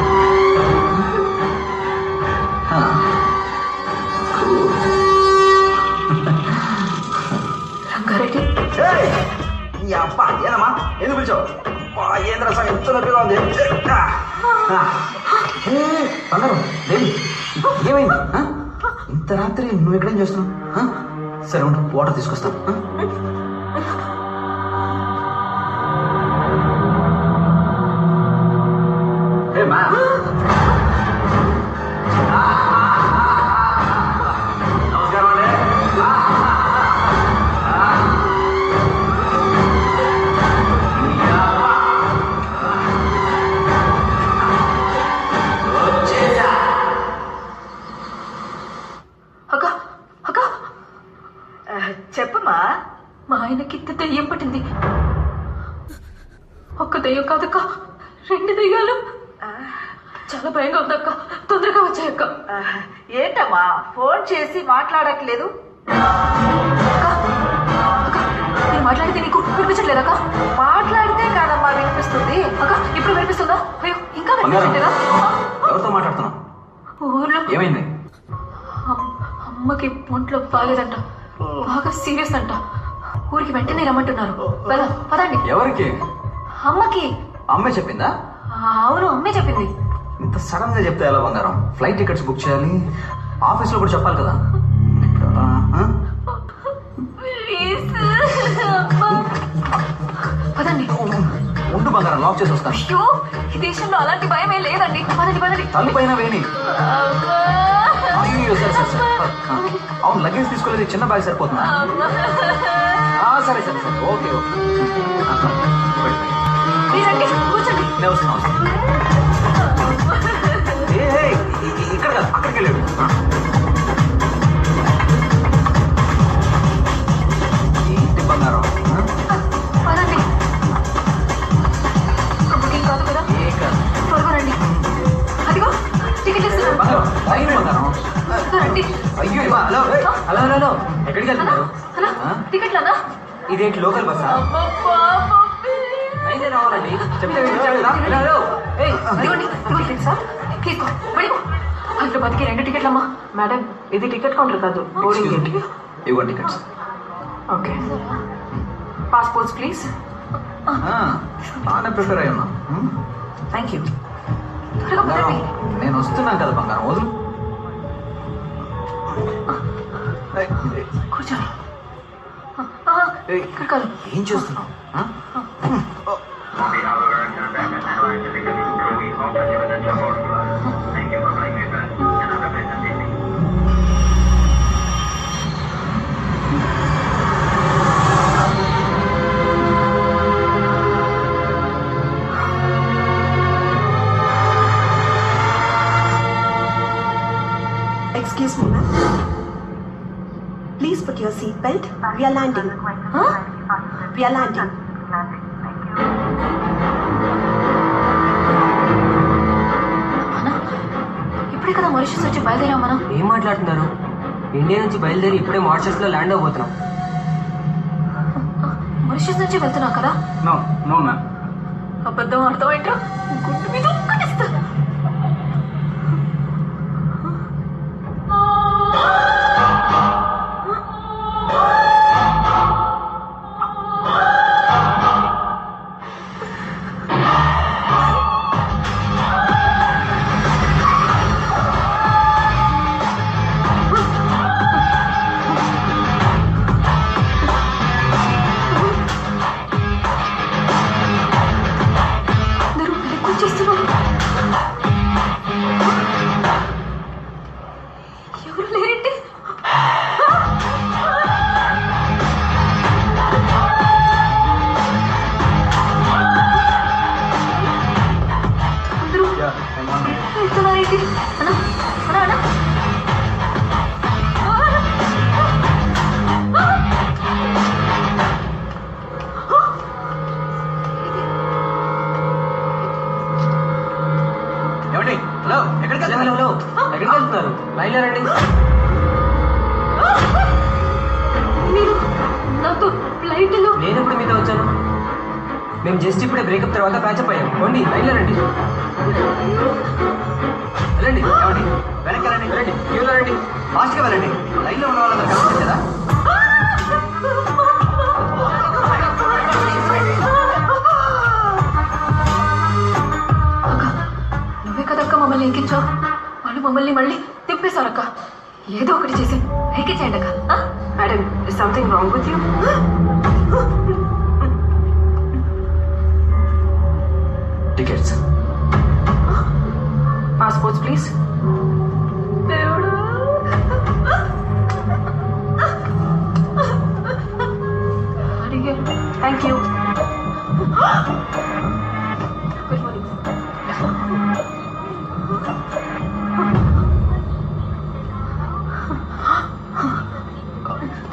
రంగారెడ్డి, అబ్బా ఏనమ్మా ఎందుకు పిలిచావు? ఏంద్ర సార్ ఎంత నొప్పిగా ఉంది. బంగారం, దేవి, ఏమైంది? ఇంత రాత్రి నువ్వు ఎక్కడేం చేస్తున్నావు? సరే ఉండు, వాటర్ తీసుకొస్తాను. నమస్కారం అండి. అక్క అక్క, చెప్పమ్మా. మా ఆయనకి దెయ్యం పట్టింది. ఒక్క దెయ్యం కాదక్క, 2 దెయ్యాలు. చాలా భయంగా ఉందక్క, తొందరగా వచ్చాయక్క. ఏంటమ్మా ఫోన్ చేసి మాట్లాడట్లేదు? అక్క, నేను మాట్లాడితే నీకు వినిపించట్లేదక్క? మాట్లాడితే కాదమ్మా వినిపిస్తుంది. అక్క, ఇప్పుడు వినిపిస్తుందా? అయ్యో, ఇంకా వినిపించట్లేదా? ఎవరితో మాట్లాడుతున్నావు? ఊర్లో ఏమైంది? అమ్మకి ఒంట్లో బాగాలేదంట, బాగా సీరియస్ అంట. ఊరికి వెంటనే రమ్మంటున్నారు. పదండి. ఎవరికి? అమ్మకి. అమ్మే చెప్పిందా? అవును, అమ్మే చెప్పింది. ఇంత సడన్ గా చెప్తే ఎలా బంగారం? ఫ్లైట్ టికెట్స్ బుక్ చేయాలి, ఆఫీస్ లో కూడా చెప్పాలి కదా. పదండి. ఉండు బంగారం, లాక్ చేసి వస్తాను. అయ్యో, ఈ దేశంలో అలాంటి భయమే లేదండి. పదండి పదండి. తలుపైన వేణి. అయ్యో, సరే సరే సరే. అవును, లగేజ్ తీసుకోలేదు, చిన్న బ్యాగ్ సరిపోతుందా? సరే సరే సరే, ఓకే ఓకే. మీరండి, కూర్చోండి. నేను వస్తున్నాను. ఇక్కడ కదా, అక్కడికి వెళ్ళాడు. ఏంటి బంగారం? పదండి. అమ్మకి కాదు కదా? ఏ కాదు. త్వరగా రండి. అదిగో టికెట్ ఇస్తున్నాను. బంగారం, టైం బంగారం. రండి. అయ్యో, హలో హలో హలో, ఎక్కడికి వెళ్తున్నారు? హలో, టికెట్లనా? ఇదేంటి లోకల్ బస్సా? అయితే రావాలండి, చెప్తే తీసుకో, పడిపో. హైదరాబాద్కి 2 టికెట్లమ్మా. మేడం, ఇది టికెట్ కౌంటర్ కాదు, బోర్డింగ్ గేట్. ఇవ్వండి టికెట్స్. Okay, passports please. బాగానే ప్రిపేర్ అయి ఉన్నా. Thank you. త్వరగా పదండి. నేను వస్తున్నాను కదా బంగారం, వదులు. కూర్చోండి. ఇక్కడ కాదు. ఏం చేస్తున్నావు? Excuse me, ma'am. Please put your seat belt. We are landing. Huh? We are landing. ఇప్పుడే కదా మారిషస్ వచ్చి బయలుదేరాం మనం. ఏం మాట్లాడుతున్నారు? ఇండియా నుంచి బయలుదేరి ఇప్పుడే మారిషస్ లో ల్యాండ్ అవబోతున్నాం. మారిషస్ నుంచి వెళ్తున్నావు కదా? No no ma'am. అబద్ధం అర్థమైంటా? గుండు మీద ఒక్కటిస్తా. ఎవరు లేరండి. అందరూ వెళ్తున్నారేంటి? అన్నా అన్నా అన్నా ఏమండి? హలో, ఎక్కడికి వెళ్తున్నారు? హలో, ఎక్కడికి వెళ్తున్నారు? బయలుదేరండి. మీరు నాతో ఫ్లైట్లో. నేను ఇప్పుడు మీతో వచ్చాను. మేము జస్ట్ ఇప్పుడే బ్రేకప్ తర్వాత ప్యాచప్ అయ్యాం. పోండి, బయలుదేరండి. వెళ్ళండి. ఏమండి? వెనక్కి వెళ్ళండి. వెళ్ళండి. క్యూలో రండి. ఫాస్ట్గా వెళ్ళండి. లైన్లో ఉన్న వాళ్ళందరూ కనిపించారు కదా? నువ్వే కదక్క మమ్మల్ని ఎక్కించావు. వాళ్ళు మమ్మల్ని మళ్ళీ తిప్పేశారక్క. ఏదో ఒకటి చేసి ఎక్కించేయండి అక్క. Madam, is something wrong with you? Tickets. Passports, please. దేవుడు. అడిగాను. Thank you. Good morning.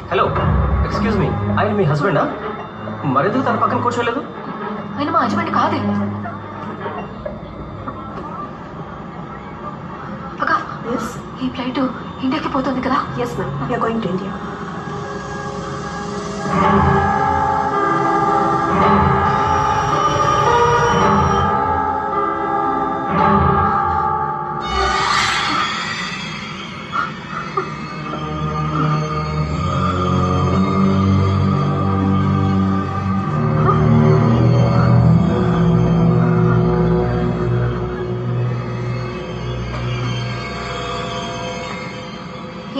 Hello, excuse me, ఆయన మీ హస్బెండా? మరెందుకు తన పక్కన కూర్చోలేదు? ఆయన మా హస్బెండ్ కాదే. అక్క, ఈ ఫ్లైట్ ఇండియాకి పోతుంది కదా? Yes, ma'am. We are going to India.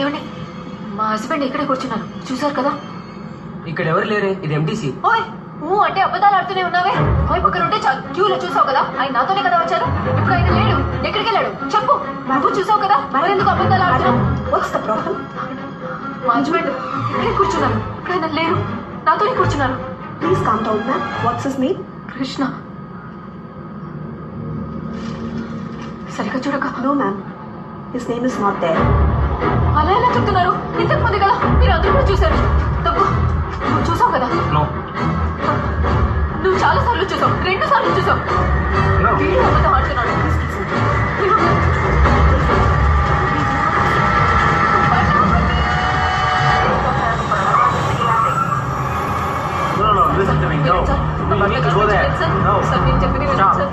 ఏమండి, మా హస్బెండ్ ఇక్కడే కూర్చున్నారు, చూసారు కదా? ఇక్కడ ఎవరు లేరే, ఇది ఎంటీసీ. ఓయ్, అంటే అబద్ధాలు ఆడుతూనే ఉన్నావే. ఓయ్, పక్కన ఉంటే క్యూలో చూసావు కదా? ఆయన నాతోనే కదా వచ్చారు. ఇప్పుడు ఆయన లేడు. ఎక్కడికి వెళ్ళాడు చెప్పు. నువ్వు చూసావు కదా? మరి ఎందుకు అబద్ధాలు ఆడుతున్నావు? What's the problem? మా హస్బెండ్ ఇక్కడే కూర్చున్నారు. ఇప్పుడు ఆయన లేరు, నాతోనే కూర్చున్నారు. Please calm down, ma'am. What's his name? Krishna. సరిగ్గా చూడక. No, ma'am. His name is not there. అలా ఎలా చెప్తున్నారు? ఇంతకు ముందు కదా మీరు అందరూ కూడా చూశారు. తప్పు. నువ్వు చూసావు కదా? నువ్వు చాలా సార్లు చూసావు, 2 సార్లు చూసావు. వీడు అబద్ధం ఆడుతున్నాడు. Listen to me. No. We need to go there. No. Sir, నేను చెప్పినవి వినండి సార్.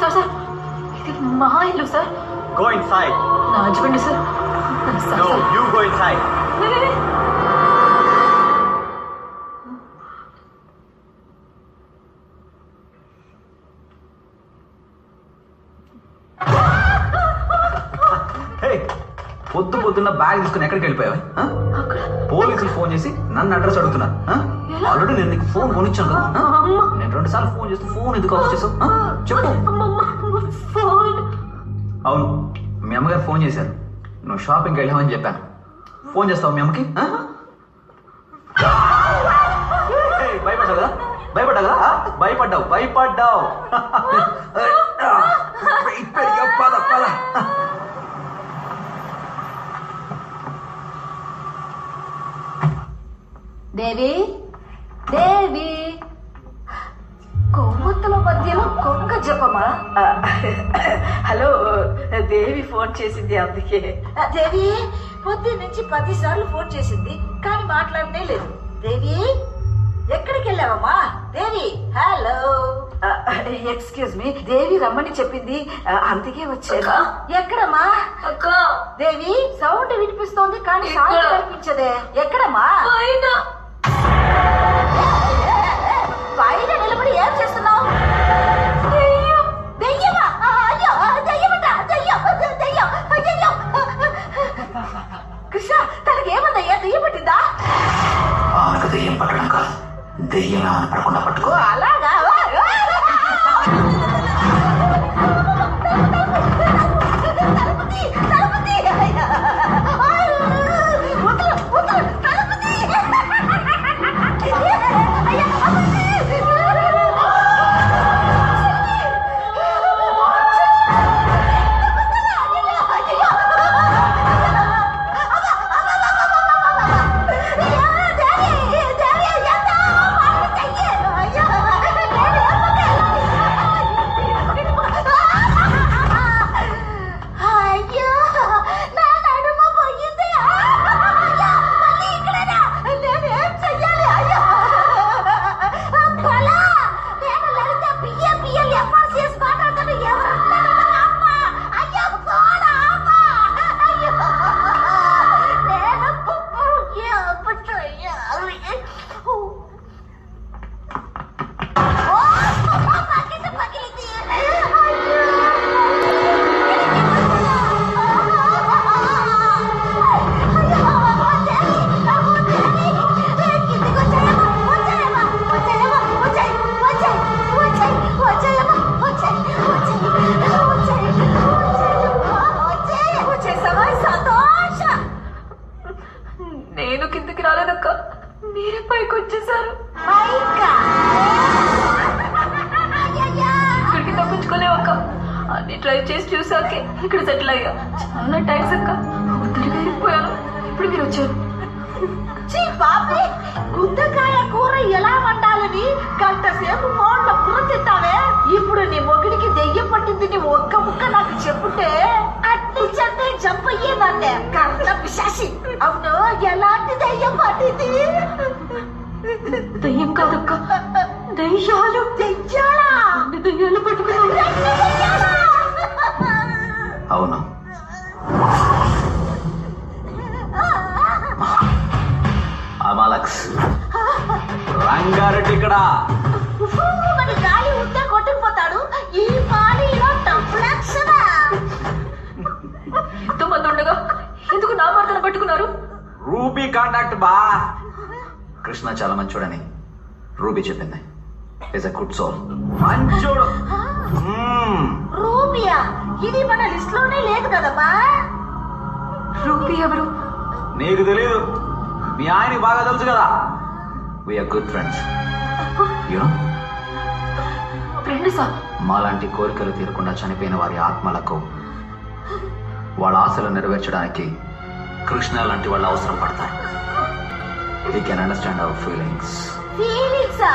సార్ సార్, ఇది మా ఇల్లు సార్. Go inside. నా husband sir. No, you go inside. పొద్దున్న బ్యాగ్ తీసుకుని ఎక్కడికి వెళ్ళిపోయావా? పోలీసులు ఫోన్ చేసి నన్ను అడ్రస్ అడుగుతున్నారు. ఆల్రెడీ నేను నీకు ఫోన్ కొనిచ్చాను కదా. నేను 2 సార్లు ఫోన్ చేస్తే ఫోన్ ఎందుకు ఆఫ్ చేసావు చెప్పు. అవును, మీ అమ్మగారు ఫోన్ చేశారు. నువ్వు షాపింగ్కి వెళ్ళావని చెప్పాను. ఫోన్ చేస్తావు మీ అమ్మకి? భయపడ్డావు కదా? భయపడ్డావు. పద పద. దేవి కొవ్వొత్తుల మధ్యలో కొంగ జపమా? హలో, దేవి ఫోన్ చేసింది, అందుకే. దేవి పొద్దు నుంచి 10 సార్లు ఫోన్ చేసింది కానీ మాట్లాడనే లేదు. దేవి ఎక్కడికి వెళ్ళావమ్మా? దేవి, హలో. ఎక్స్క్యూజ్ మీ, దేవి రమ్మని చెప్పింది, అందుకే వచ్చాను. ఎక్కడమ్మా? దేవి సౌండ్ వినిపిస్తోంది కానీ సౌండ్ కనిపించదే. ఎక్కడమ్మా? బయట నిలబడి ఏం చేస్తున్నావు? దెయ్యమా? అయ్యో, దెయ్యమట, దెయ్యం, దెయ్యం, అయ్యో. కృష్ణ, తనకి ఏమందయ్యా? దెయ్యం పట్టిందా? ఆమెకు దెయ్యం పట్టడం కాదు, దెయ్యం పడకుండా పట్టుకో. అలాగా? నేను కిందకి రాలేదక్క, మీరే పైకి వచ్చేసారు. ఇక్కడికి తప్పించుకోలేవక్క, అన్ని ట్రై చేసి చూసాకే ఇక్కడ సెటిల్ అయ్యా. చాలా థ్యాంక్స్ అక్క, ఒంటరిగా అయిపోయాను. ఇప్పుడు మీరు వచ్చారు. గుత్తకాయ కూర ఎలా వండాలని గంట సేపు ఫోన్లో కూర తింటావే. ఇప్పుడు నీ మొగుడికి దెయ్యం పట్టింది నీ ఒక్క ముక్క నాకు చెప్పుంటే అట్టి చెంటే చంపయ్యేదాన్నే. కర్ణ పిశాసి. అవును, ఎలాంటి దెయ్యం పట్టింది? దెయ్యం కాదక్క, దెయ్యాలు. దెయ్యాలా? దెయ్యాలు పట్టుకున్నా. అవును, అమాలక్స్ రంగారెడ్డి ఇక్కడ. మరి గాలి ఉంటే కొట్టుకుపోతాడు. ఈ పాలీలో టంప్లెక్షన్. ఎంతమంది ఉండగా ఎందుకు నా భర్తను పట్టుకున్నారు? రూబీ కాంటాక్ట్ బా. కృష్ణ చాలా మంచోడని రూబీ చెప్పింది. Is a good soul. మంచోడు. రూబియా? ఇది మన లిస్ట్ లోనే లేదు కదమ్మా. రూబీ ఎవరు? నీకు తెలియదు, మీ ఆయనకి బాగా తెలుసు కదా. We are good friends. యూనో, ఫ్రెండ్సా? మాలాంటి కోరికలు తీరకుండా చనిపోయిన వారి ఆత్మలకు వాళ్ళ ఆశలు నెరవేర్చడానికి కృష్ణ లాంటి వాళ్ళు అవసరం పడతారు. We can understand our feelings. ఫీలింగ్సా?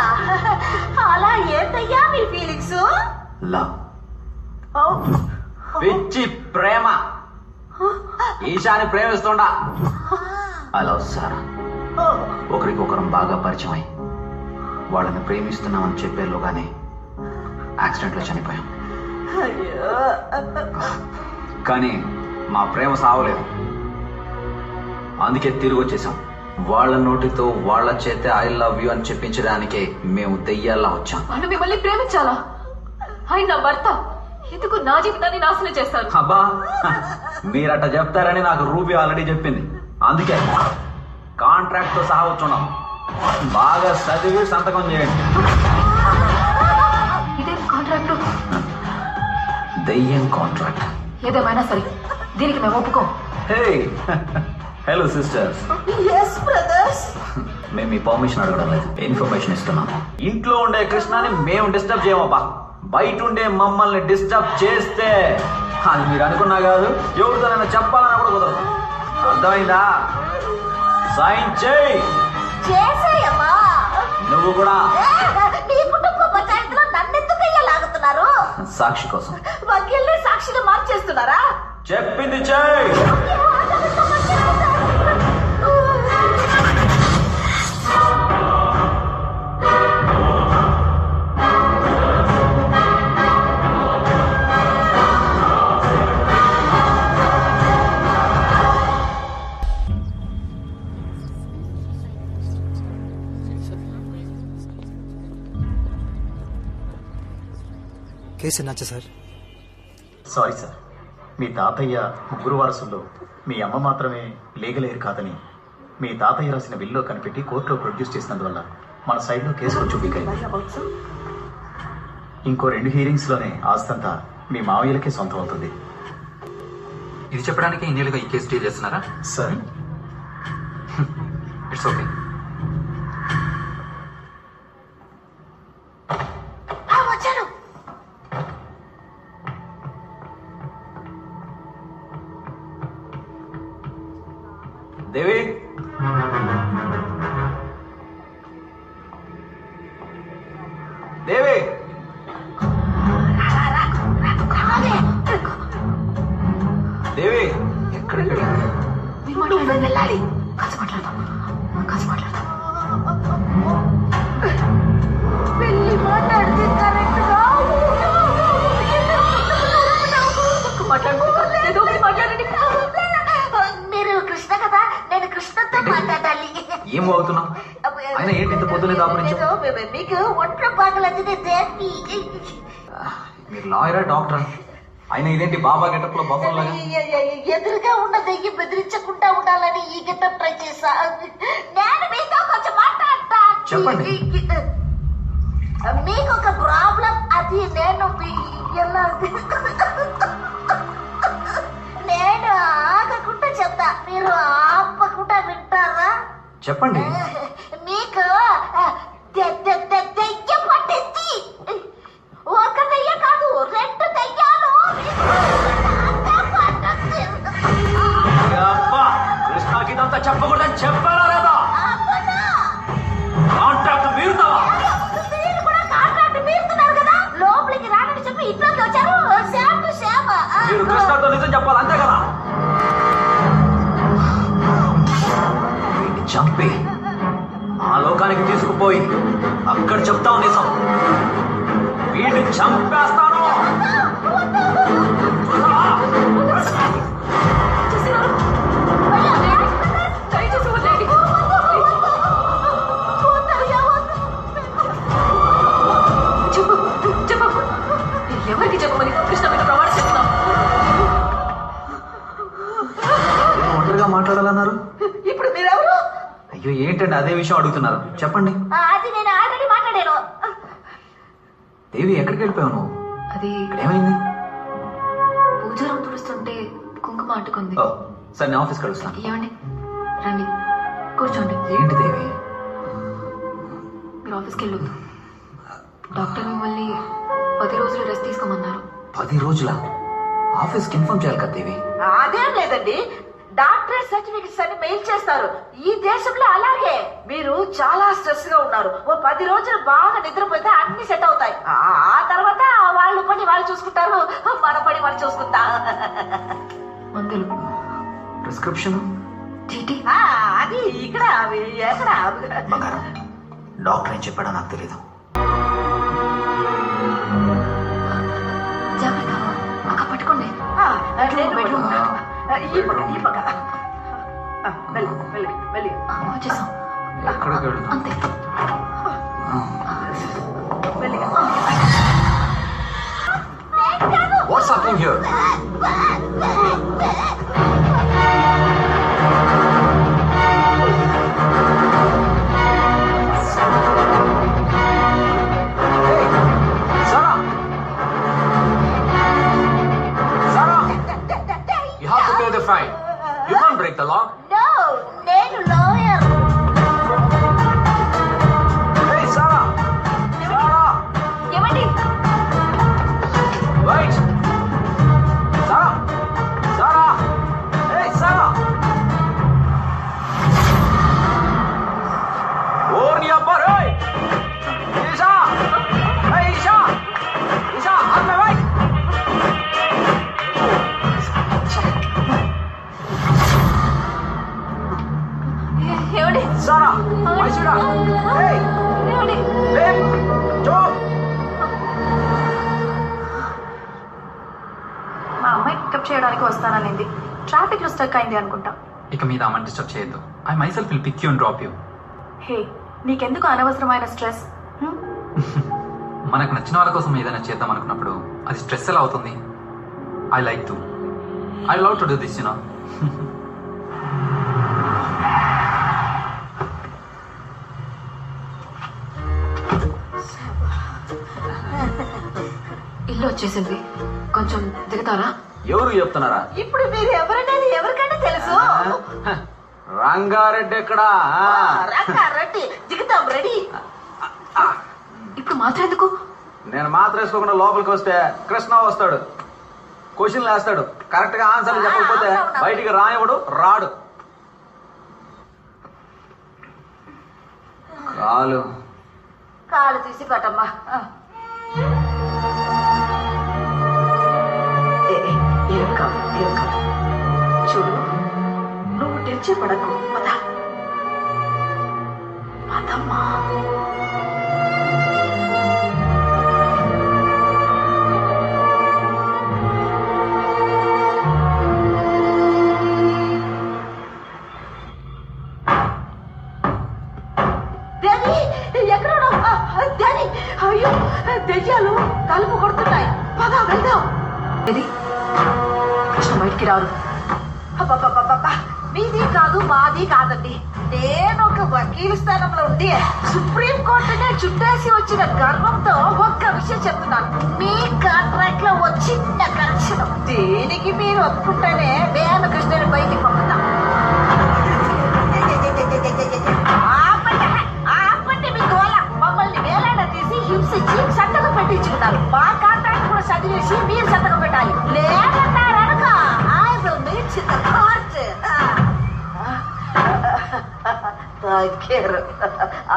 అలా ఏంటయ్యా మీ ఫీలింగ్స్? లవ్, పిచ్చి ప్రేమ. ఈశాని ప్రేమిస్తుండా. I love Sarah. ఒకరికొకరం బాగా పరిచయం అయి వాళ్ళని ప్రేమిస్తున్నామని చెప్పేలోగానే యాక్సిడెంట్లో చనిపోయాం. కానీ మా ప్రేమ సావలేదు, అందుకే తిరిగి వచ్చేసాం. వాళ్ళ నోటితో వాళ్ళ చేతే ఐ లవ్ యూ అని చెప్పించడానికే మేము దెయ్యాల్లా వచ్చాం. వాళ్ళు మిమ్మల్ని ప్రేమించాలా? ఆయన నా భర్త, ఎందుకు నా జీవితాన్ని నాశనం చేస్తారు? అబ్బా, మీరట చెప్తారని నాకు రూబీ ఆల్రెడీ చెప్పింది. అందుకే కాంట్రాక్ట్ తో సహా వచ్చున్నాం. బాగా చదివి సంతకం చేయండి. ఇదేం కాంట్రాక్ట్? దెయ్యం కాంట్రాక్ట్. ఏదేమైనా సరే దీనికి మేము ఒప్పుకోం. హే, హలో సిస్టర్స్. yes brothers. మేము మీ పర్మిషన్ అడగడం లేదు, ఇన్ఫర్మేషన్ ఇస్తున్నాం. ఇంట్లో ఉండే కృష్ణని మేము డిస్టర్బ్ చేయమబ్బా. బయట ఉండే మమ్మల్ని డిస్టర్బ్ చేస్తే అది మీరు అనుకున్నా కాదు, ఎవరితోనైనా చెప్పాలని కూడా కుదరదు. అర్థమైందా? సైన్ చేయి. చేసేయమ్మా. నువ్వు కూడా. నీ కుటుంబ పంచాయతీలో సాక్షి కోసం. వకీల్ని సాక్షిగా మార్చేస్తున్నారా? చెప్పింది చెయ్. కేసు ఎన్నాచా సార్? సారీ సార్, మీ తాతయ్య ముగ్గురు వారసుల్లో మీ అమ్మ మాత్రమే లీగల్ ఎయిర్ కాదని మీ తాతయ్య రాసిన బిల్లో కనిపెట్టి కోర్టులో ప్రొడ్యూస్ చేసినందువల్ల మన సైడ్లో కేసు కొంచెం వీక్ అయింది. ఇంకో 2 హీరింగ్స్లోనే ఆస్తంతా మీ మావయ్యలకే సొంతం అవుతుంది. ఇది చెప్పడానికి ఇన్నేళ్ళుగా ఈ కేసు డీల్ చేస్తున్నారా? Sir it's okay. వచ్చాను. దేవి, దేవి, దేవి ఎక్కడికి వెళ్ళాలి. కలిసి మాట్లాడదాం. వెళ్ళి మాట్లాడితే కరెక్ట్ గా మీరు కృష్ణ కదా, నేను కృష్ణతో మాట్లాడాలి. ఏం అవుతున్నావు? ఆయన ఏంటి ఇంత పొద్దునే దాపురించు? మీకు ఒంట్లో బాగలేదు. మీరు లాయరా డాక్టరా? ఆయన ఇదేంటి బాబా గెటప్ లో బఫర్ లాగా? ఎదురుగా ఉన్న దెయ్యం బెదిరించకుండా ఉండాలని ఈ గెటప్ ట్రై చేశా. నేను మీతో కొంచెం మాట్లాడతా. చెప్పండి. మీకు ఒక ప్రాబ్లం, అది నేను నేను ఆగకుండా చెప్తా, మీరు ఆపకుండా వింటారా? చెప్పండి. మీకు దెయ్యం పట్టింది. ఒక దెయ్యం కాదు, 2 దెయ్యాలు. కృష్ణకి ఇదంతా చెప్పకూడదని చెప్పారా లేదా? కాంట్రాక్ట్ మీరుతావా? మీరు కూడా కాంట్రాక్ట్ మీరుతున్నారు కదా. లోపలికి రానని చెప్పి ఇంట్లోకి వచ్చారు. శ్యామ మీరు కృష్ణతో నిజం చెప్పాలి, అంతే కదా? చంపి ఆ లోకానికి తీసుకుపోయి అక్కడ చెప్తావు నిజం. వీడిని చంపేస్తాను. ఎవరికి చెప్పమని కృష్ణ మీద ప్రమాణం చేస్తున్నాం. ఒంటరిగా మాట్లాడాలన్నారు. ఇప్పుడు మీరెవరు? అయ్యో ఏంటండి అదే విషయం అడుగుతున్నారు, చెప్పండి. అది నేను ఆల్రెడీ మాట్లాడాను. దేవి ఎక్కడికి వెళ్ళిపోయావు నువ్వు? అది ఏమైంది? పూజారం తుడుస్తుంటే కుంకుమ అంటుకుంది. సరే నేను ఆఫీస్కి కలుస్తాను. ఏమండి రండి కూర్చోండి. ఏంటి దేవి? మీరు ఆఫీస్కి వెళ్ళొద్దు. డాక్టర్ మిమ్మల్ని 10 రోజులు రెస్ట్ తీసుకోమన్నారు. 10 రోజుల? ఆఫీస్కి ఇన్ఫార్మ్ చేయాలి కదా దేవి. అదేం లేదండి, డాక్టరేట్ సర్టిఫికెట్స్ అని మెయిల్ చేస్తారు. ఈ దేశంలో అలాగే. మీరు చాలా స్ట్రెస్ గా ఉన్నారు. ఓ 10 రోజులు బాగా నిద్రపోతే అన్ని సెట్ అవుతాయి. ఆ తర్వాత వాళ్ళు పని వాళ్ళు చూసుకుంటారు, మన పని మనం చూసుకుంటా. మందులు, ప్రిస్క్రిప్షన్, చీటీ. అది ఇక్కడ ఎక్కడ? బంగారం, డాక్టర్ ఏం చెప్పాడో నాకు తెలీదు. జాగ్రత్త, అక్క పట్టుకోండి. ఈ పక్క వెళ్ళి వచ్చేసాం. ఎక్కడికి వెళ్తాం? అంతే. What's happening here? You have to pay the fine. You can't break the law. No, నేను లాయర్. Hey, Sarah! Sarah! ఏమండి? Wait! Sarah! Sarah! Hey, Sarah! మా అమ్మాయి పికప్ చేయడానికి వస్తాననింది. ట్రాఫిక్ లో స్టక్ అయింది అనుకుంటా. ఇక మీద అమ్మని డిస్టర్బ్ చేయొద్దు. I myself will pick you and drop you. Hey, నీకెందుకు అనవసరమైన స్ట్రెస్? మనకు నచ్చిన వాళ్ళ కోసం ఏదైనా చేద్దాం అనుకున్నప్పుడు అది స్ట్రెస్ ఎలా అవుతుంది? I like to, I love to do this, you know. ఇల్లు వచ్చేసింది, కొంచెం దిగుతారా? ఎవరు చెప్తున్నారా? ఇప్పుడు మీరు ఎవరనేది ఎవరికైనా తెలుసు. రంగారెడ్డి ఎక్కడా? రంగారెడ్డి దిగుతాం, రెడీ. ఇప్పుడు మాత్రం ఎందుకు? నేను మాత్రం వేసుకోకుండా లోపలికి వస్తే కృష్ణ వస్తాడు, క్వశ్చన్లు వేస్తాడు. కరెక్ట్ గా ఆన్సర్లు చెప్పకపోతే బయటికి రానివ్వడు, రాడు. కాలు తీసి పట్టమ్మా. ఏం కాదు, ఏం కాదు. చూడు, నువ్వు టెన్షన్ పడకు. పదమ్మా. అయ్యో, దెయ్యాలు తలుపు కొడుతున్నాయి. పద వెళ్దాం. ఏది? కృష్ణ బయటికి రాదు. మీది కాదు, మాది కాదండి. నేను ఒక వకీలు స్థానంలో ఉండి సుప్రీం కోర్టునే చుట్టేసి వచ్చిన గర్వంతో ఒక్క విషయం చెప్తున్నాను. మీ కాంట్రాక్ట్ లో వచ్చిన కరెక్షన్ దీనికి మీరు ఒప్పుకుంటేనే నేను కృష్ణని బయటికి పంపుతాం. ఆపండి మీ గోల. మమ్మల్ని వేలాడ తీసి హింసించి సంతకం పెట్టించుకున్నారు. మా కాంట్రాక్ట్ కూడా చదివేసి మీరు సంతకం పెట్టాలి. లేదన్నారు అనుకో, I will meet in the court.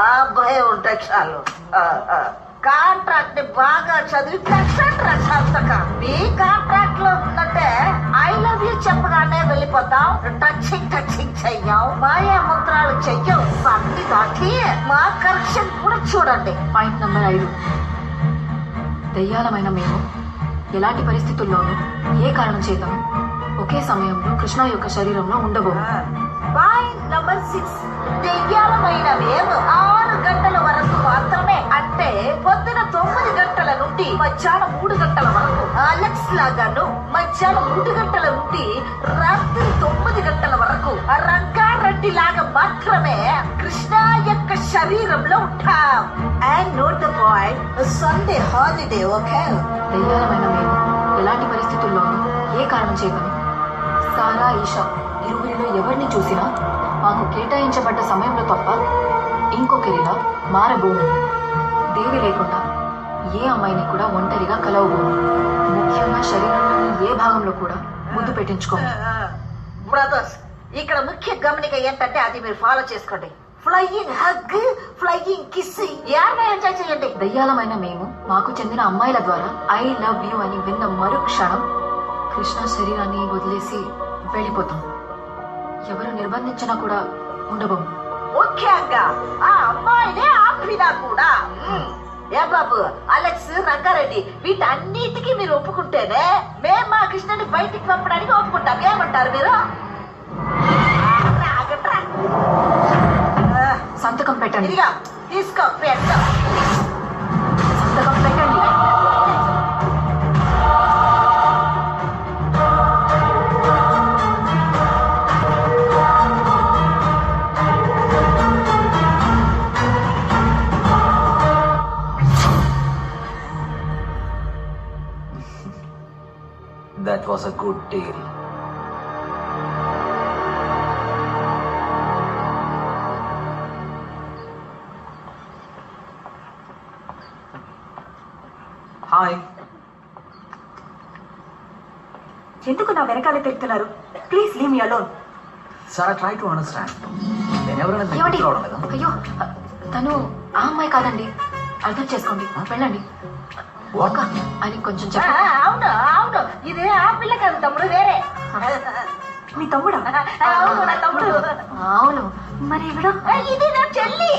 ఆ భయం ఉంటే చాలు. కాంట్రాక్ట్ ని బాగా చదివి సంతకం. మీ కాంట్రాక్ట్ లో ఉన్నట్టే ఐ లవ్ యూ చెప్పగానే వెళ్ళిపోతాం. టచింగ్ చెయ్యం, మాయా మంత్రాలు చెయ్యం. పన్ని దాటి మా కరెక్షన్ కూడా చూడండి. Point number 5. దెయ్యాలమైన మేము ఎలాంటి పరిస్థితుల్లోనూ ఏ కారణం చేతను ఒకే సమయంలో కృష్ణ యొక్క శరీరంలో ఉండబోము. Point number 6. దెయ్యాలమైన మేము 6 గంటల వరకు మాత్రమే, అంటే పొద్దున 9 గంటల నుండి మధ్యాహ్నం 3 గంటల వరకు అలెక్స్ లాగాను, మధ్యాహ్నం 3 గంటల నుండి రాత్రి 9 గంటల వరకు రంగారెడ్డి లాగా మాత్రమే కృష్ణ యొక్క శరీరంలో ఉంటాం. And note the point, Sunday holiday. Okay. దెయ్యాలమైన మేము ఎలాంటి పరిస్థితుల్లోనూ ఏ కారణం చేతను సారా, ఈషా ఇరువురిలో ఎవరిని చూసినా మాకు కేటాయించబడ్డ సమయంలో తప్ప ఇంకొకరిలా మారబోము. దేవి లేకుండా ఏ అమ్మాయిని కూడా ఒంటరిగా కలవబోము. ముఖ్యంగా శరీరంలోని ఏ భాగంలో కూడా ముద్దు పెట్టించుకోము. బ్రదర్స్, ఇక్కడ ముఖ్య గమనిక ఏంటంటే అది మీరు ఫాలో చేసుకోండి. ఫ్లయింగ్ హగ్, ఫ్లయింగ్ కిస్ యార్గా ఎంజాయ్ చేయండి. దయ్యాలమైన మేము మాకు చెందిన అమ్మాయిల ద్వారా ఐ లవ్ యూ అని విన్న మరుక్షణం కృష్ణ శరీరాన్ని వదిలేసి వెళ్ళిపోతాం. ఎవరు నిర్బంధించినా కూడా ఉండబోము. ముఖ్యంగా ఆ అమ్మాయినే ఆపినా కూడా. ఏ బాబు, అలెక్స్, రంగారెడ్డి వీటన్నిటికీ మీరు ఒప్పుకుంటేనే మేము మా కృష్ణని బయటికి పంపడానికి ఒప్పుకుంటాం. ఏమంటారు మీరు? సంతకం పెట్టండి. ఇదిగా తీసుకో, పెట్టు. సంతకం పెట్టండి. That was a good deal. Hi. ఎందుకు నా వెనకాలే తిరుగుతున్నారు? Please leave me alone. Sir, I try to understand. ఏమండి? అయ్యో, తను ఆ అమ్మాయి కాదండి, అర్థం చేసుకోండి. వెళ్ళండి. అని కొంచెం చెప్పండి. అవును అవును, ఇదే ఆ పిల్ల కాదు తమ్ముడు, వేరే. మీ తమ్ముడా? అవును, నా తమ్ముడు. అవును, మరి ఇవిడ ఇది నా చెల్లి.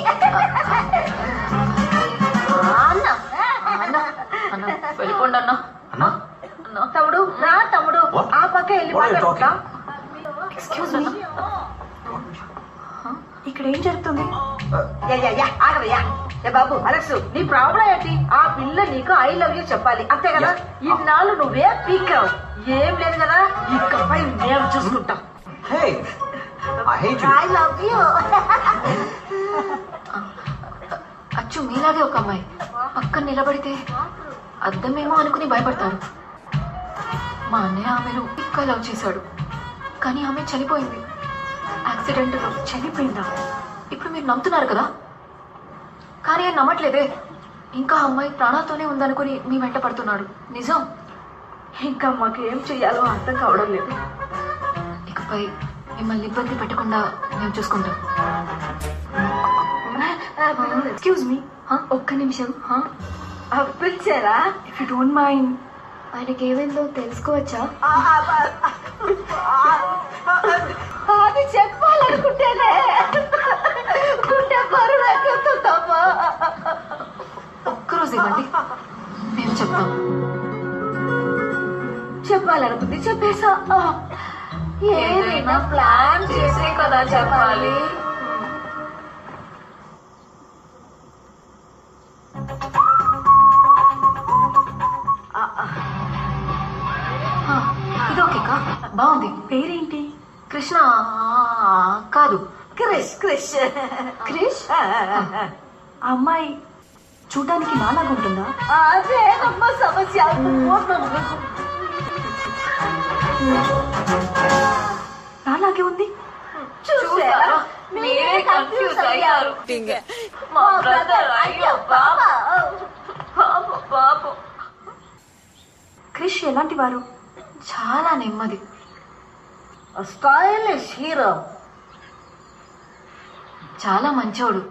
చూద్దాం. ఎక్స్క్యూజ్ మీ, ఇక్కడ ఏం జరుగుతుంది? ఆగవయ్యా. ఏ బాబు అలెక్స్, నీ ప్రాబ్లం ఏంటి? ఆ పిల్ల నీకు ఐ లవ్ యూ చెప్పాలి అంతే కదా. ఇన్నాళ్ళు నువ్వే పీకావు, ఏం లేదు కదా. ఇకపై మేము చూసుకుంటాం. Hey, I hate you. I love you. అచ్చు మీలాగే ఒక అమ్మాయి పక్కన నిలబడితే అద్దమేమో అనుకుని భయపడతారు. మా అన్నయ్య ఆమెను ఇంకా లవ్ చేశాడు, కానీ ఆమె చనిపోయింది. యాక్సిడెంట్లో చనిపోయిందా? ఇప్పుడు మీరు నమ్ముతున్నారు కదా, కానీ ఆయన నమ్మట్లేదే. ఇంకా అమ్మాయి ప్రాణాలతోనే ఉందనుకుని మీ వెంట పడుతున్నాడు. నిజం. ఇంకా మాకు ఏం చెయ్యాలో అర్థం కావడం లేదు. ఇకపై మిమ్మల్ని ఇబ్బంది పెట్టకుండా మేము చూసుకుంటాం. ఎక్స్క్యూజ్ మీ, ఒక్క నిమిషం. పిలిచారా? ఇఫ్ యూ డోంట్ మైండ్, ఆయనకి ఏమైందో తెలుసుకోవచ్చా? అది చెప్పాలనుకుంటేనే గుండె బరువు ఎక్కుతుందమ్మా. ఒక్కరోజు ఇవ్వండి, మేము చెప్తాం. చెప్పాలనుకుంది చెప్పేసా. ఏదైనా ప్లాన్ చేసే కదా చెప్పాలి. ఇది ఓకేకా? బాగుంది. పేరేంటి? కృష్ణ కాదు, క్రిష్. క్రిష్ క్రిష్? ఆ అమ్మాయి చూడడానికి నాలాగా ఉంటుందా? అదే అమ్మ సమస్య. నాలాగే ఉంది. చూసారా, మీరే కన్ఫ్యూజ్ అయ్యారు. మా బ్రదర్. అయ్యో బాబా. బాబు క్రిష్ ఎలాంటి వారు? చాలా నెమ్మది. Stylish hero. చాలా మంచోడు,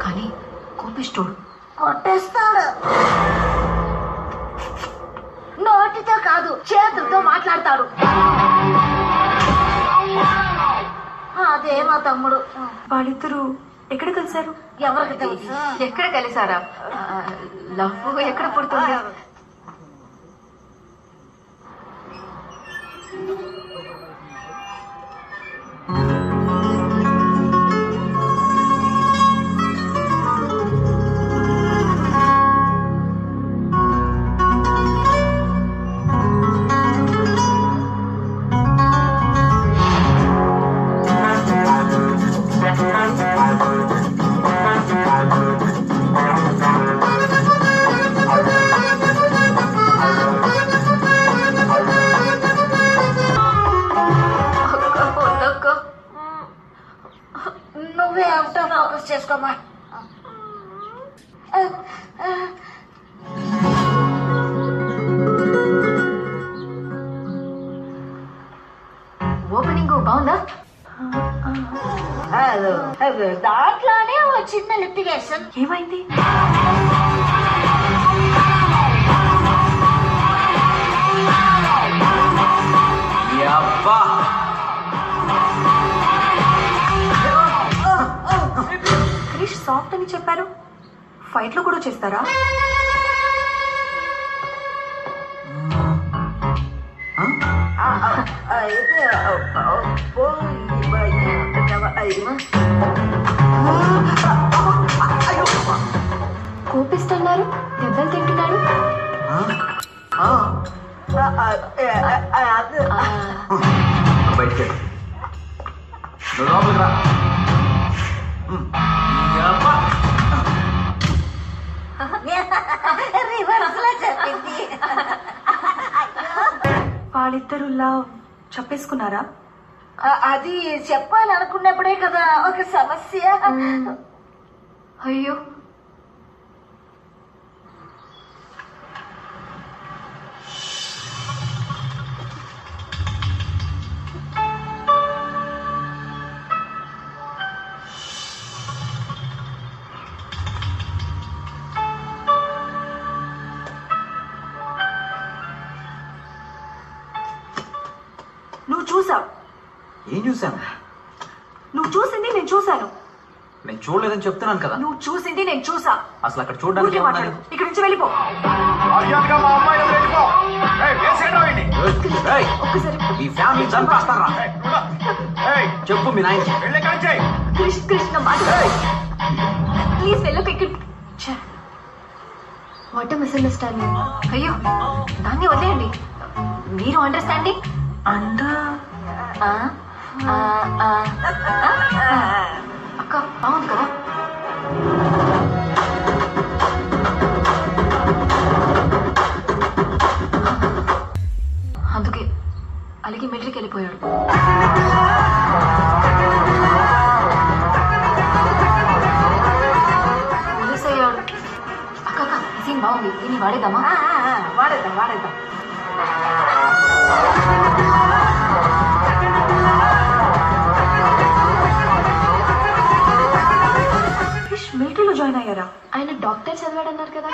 కానీ కోపిష్టోడు. కొట్టేస్తాడు. నోటితో కాదు, చేతులతో మాట్లాడతాడు. అదే మా తమ్ముడు. వాళ్ళిద్దరూ ఎక్కడ కలిశారు? ఎవరికి తెలుసు? ఎక్కడ కలిసారా? లవ్ ఎక్కడ పుడుతుంది? నువ్వే అవుతా ఫోకస్ చేసుకోమా. ఓపెనింగ్ బాగుందా? దాంట్లోనే ఓ చిన్న లిటిగేషన్. ఏమైంది? అబ్బా, క్రిష్ సాఫ్ట్ అని చెప్పారు, ఫైట్ లో కూడా చేస్తారా? కోపిస్తున్నారు, దెబ్బలు తింటున్నాడు. బయటికి నువ్వు లోపలికి రా. రివర్స్ లో చెప్పింది. వాళ్ళిద్దరూ లవ్ చెప్పేసుకున్నారా? అది చెప్పాలనుకున్నప్పుడే కదా ఒక సమస్య. అయ్యో, నువ్వు చూసావు. ఏం చూసాను? నువ్వు చూసింది నేను చూశాను. నేను చూడలేదని చెప్తున్నాను కదా. నువ్వు చూసింది నేను చూసా. అసలు అక్కడ చూడడానికి ఊరికే మాట్లాడు. ఇక్కడ నుంచి వెళ్ళిపో. ఒక్కసారి మీ ఫ్యామిలీ చంపేస్తారా? చెప్పు మీ నాయన. కృష్ణ మాట ప్లీజ్ వెళ్ళకు. ఇక్కడ వాట్ మిస్అండర్స్టాండింగ్. అయ్యో దాన్ని వదిలేయండి. మీరు అండర్స్టాండింగ్ అక్క బాగుంది కదా. అందుకే అలిగి మిలిటరీకి వెళ్ళిపోయాడు. పోలీస్ అయ్యాడు. అక్క అక్క సీన్ బాగుంది. దీన్ని వాడేద్దామా? వాడేద్దాం. మిలిటరీలో జాయిన్ అయ్యారా? ఆయన డాక్టర్ చదివాడన్నారు కదా,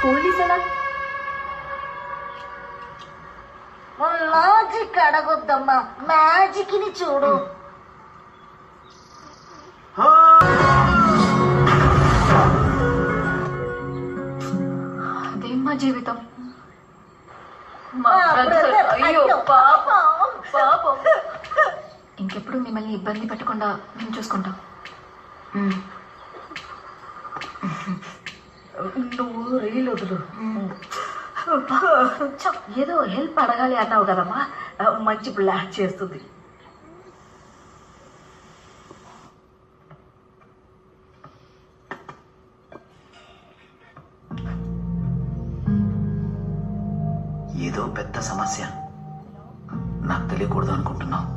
పోలీస్ ఎలా? లాజిక్ అడగొద్దమ్మా, మ్యాజిక్ ని చూడు. అదేం మా జీవితం. అయ్యో పాపం. ఇంకెప్పుడు మిమ్మల్ని ఇబ్బంది పెట్టకుండా మేము చూసుకుంటాం. నువ్వు రీల్ వదులు. ఏదో హెల్ప్ అడగాలి అన్నావు కదమ్మా, మంచి ప్లాన్ చేస్తుంది. ఏదో పెద్ద సమస్య నాకు తెలియకూడదు అనుకుంటున్నావు.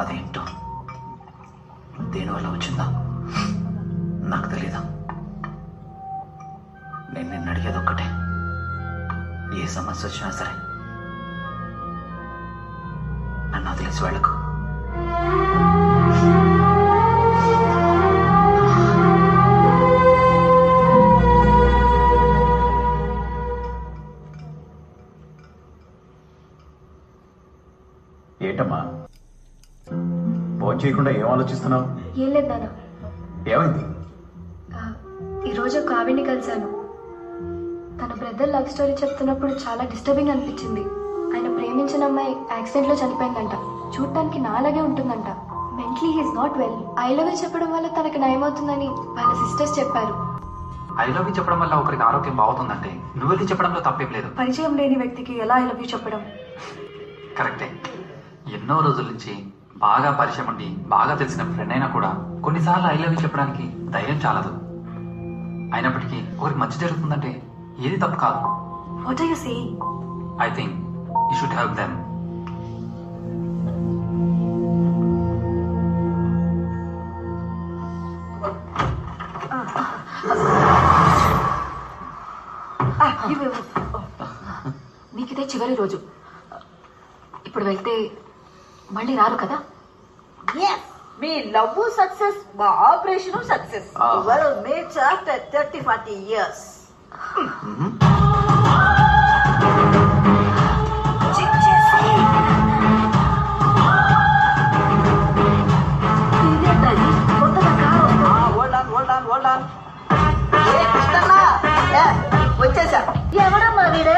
అదేంటో దేనివల్ల వచ్చిందా నాకు తెలీదు. నేను నిన్ను అడిగేది ఒక్కటే, ఏ సమస్య వచ్చినా సరే నన్ను వదిలేసి వెళ్ళకు. ఏంటమ్మా ఫోన్ చేయకుండా ఏం ఆలోచిస్తున్నావు? ఏం లేదు నాన్న. ఏమైంది? ఈరోజు ఒక ఆవిడ్ని కలిశాను. తన బ్రదర్ లవ్ స్టోరీ చెప్తున్నప్పుడు చాలా డిస్టర్బింగ్ అనిపించింది. ఆయన ప్రేమించిన అమ్మాయి యాక్సిడెంట్లో చనిపోయిందంట. చూడటానికి నాలాగే ఉంటుందంట. Mentally he's not well. I love you చెప్పడం వల్ల తనకు నయమవుతుందని వాళ్ళ సిస్టర్స్ చెప్పారు. ఐ లవ్ యూ చెప్పడం వల్ల ఒకరికి ఆరోగ్యం బాగుతుందంటే నువ్వెళ్ళి చెప్పడంలో తప్పేం లేదు. పరిచయం లేని వ్యక్తికి ఎలా ఐ లవ్ యూ చెప్పడం? కరెక్టే. ఎన్నో రోజుల నుంచి బాగా పరిచయం ఉండి బాగా తెలిసిన ఫ్రెండ్ అయినా కూడా కొన్నిసార్లు ఐ లవ్ యూ చెప్పడానికి ధైర్యం చాలదు. అయినప్పటికీ ఒకరికి మంచి జరుగుతుందంటే ఏది తప్పు కాదు. What are you saying? I think you should help them. మీకు ఇదే చివరి రోజు. ఇప్పుడు వెళ్తే మళ్ళీ రారు కదా. మీ లవ్ సక్సెస్, మా operation success. Mates after 30-40 years. వచ్చేసా. ఎవడమ్మా వీడు?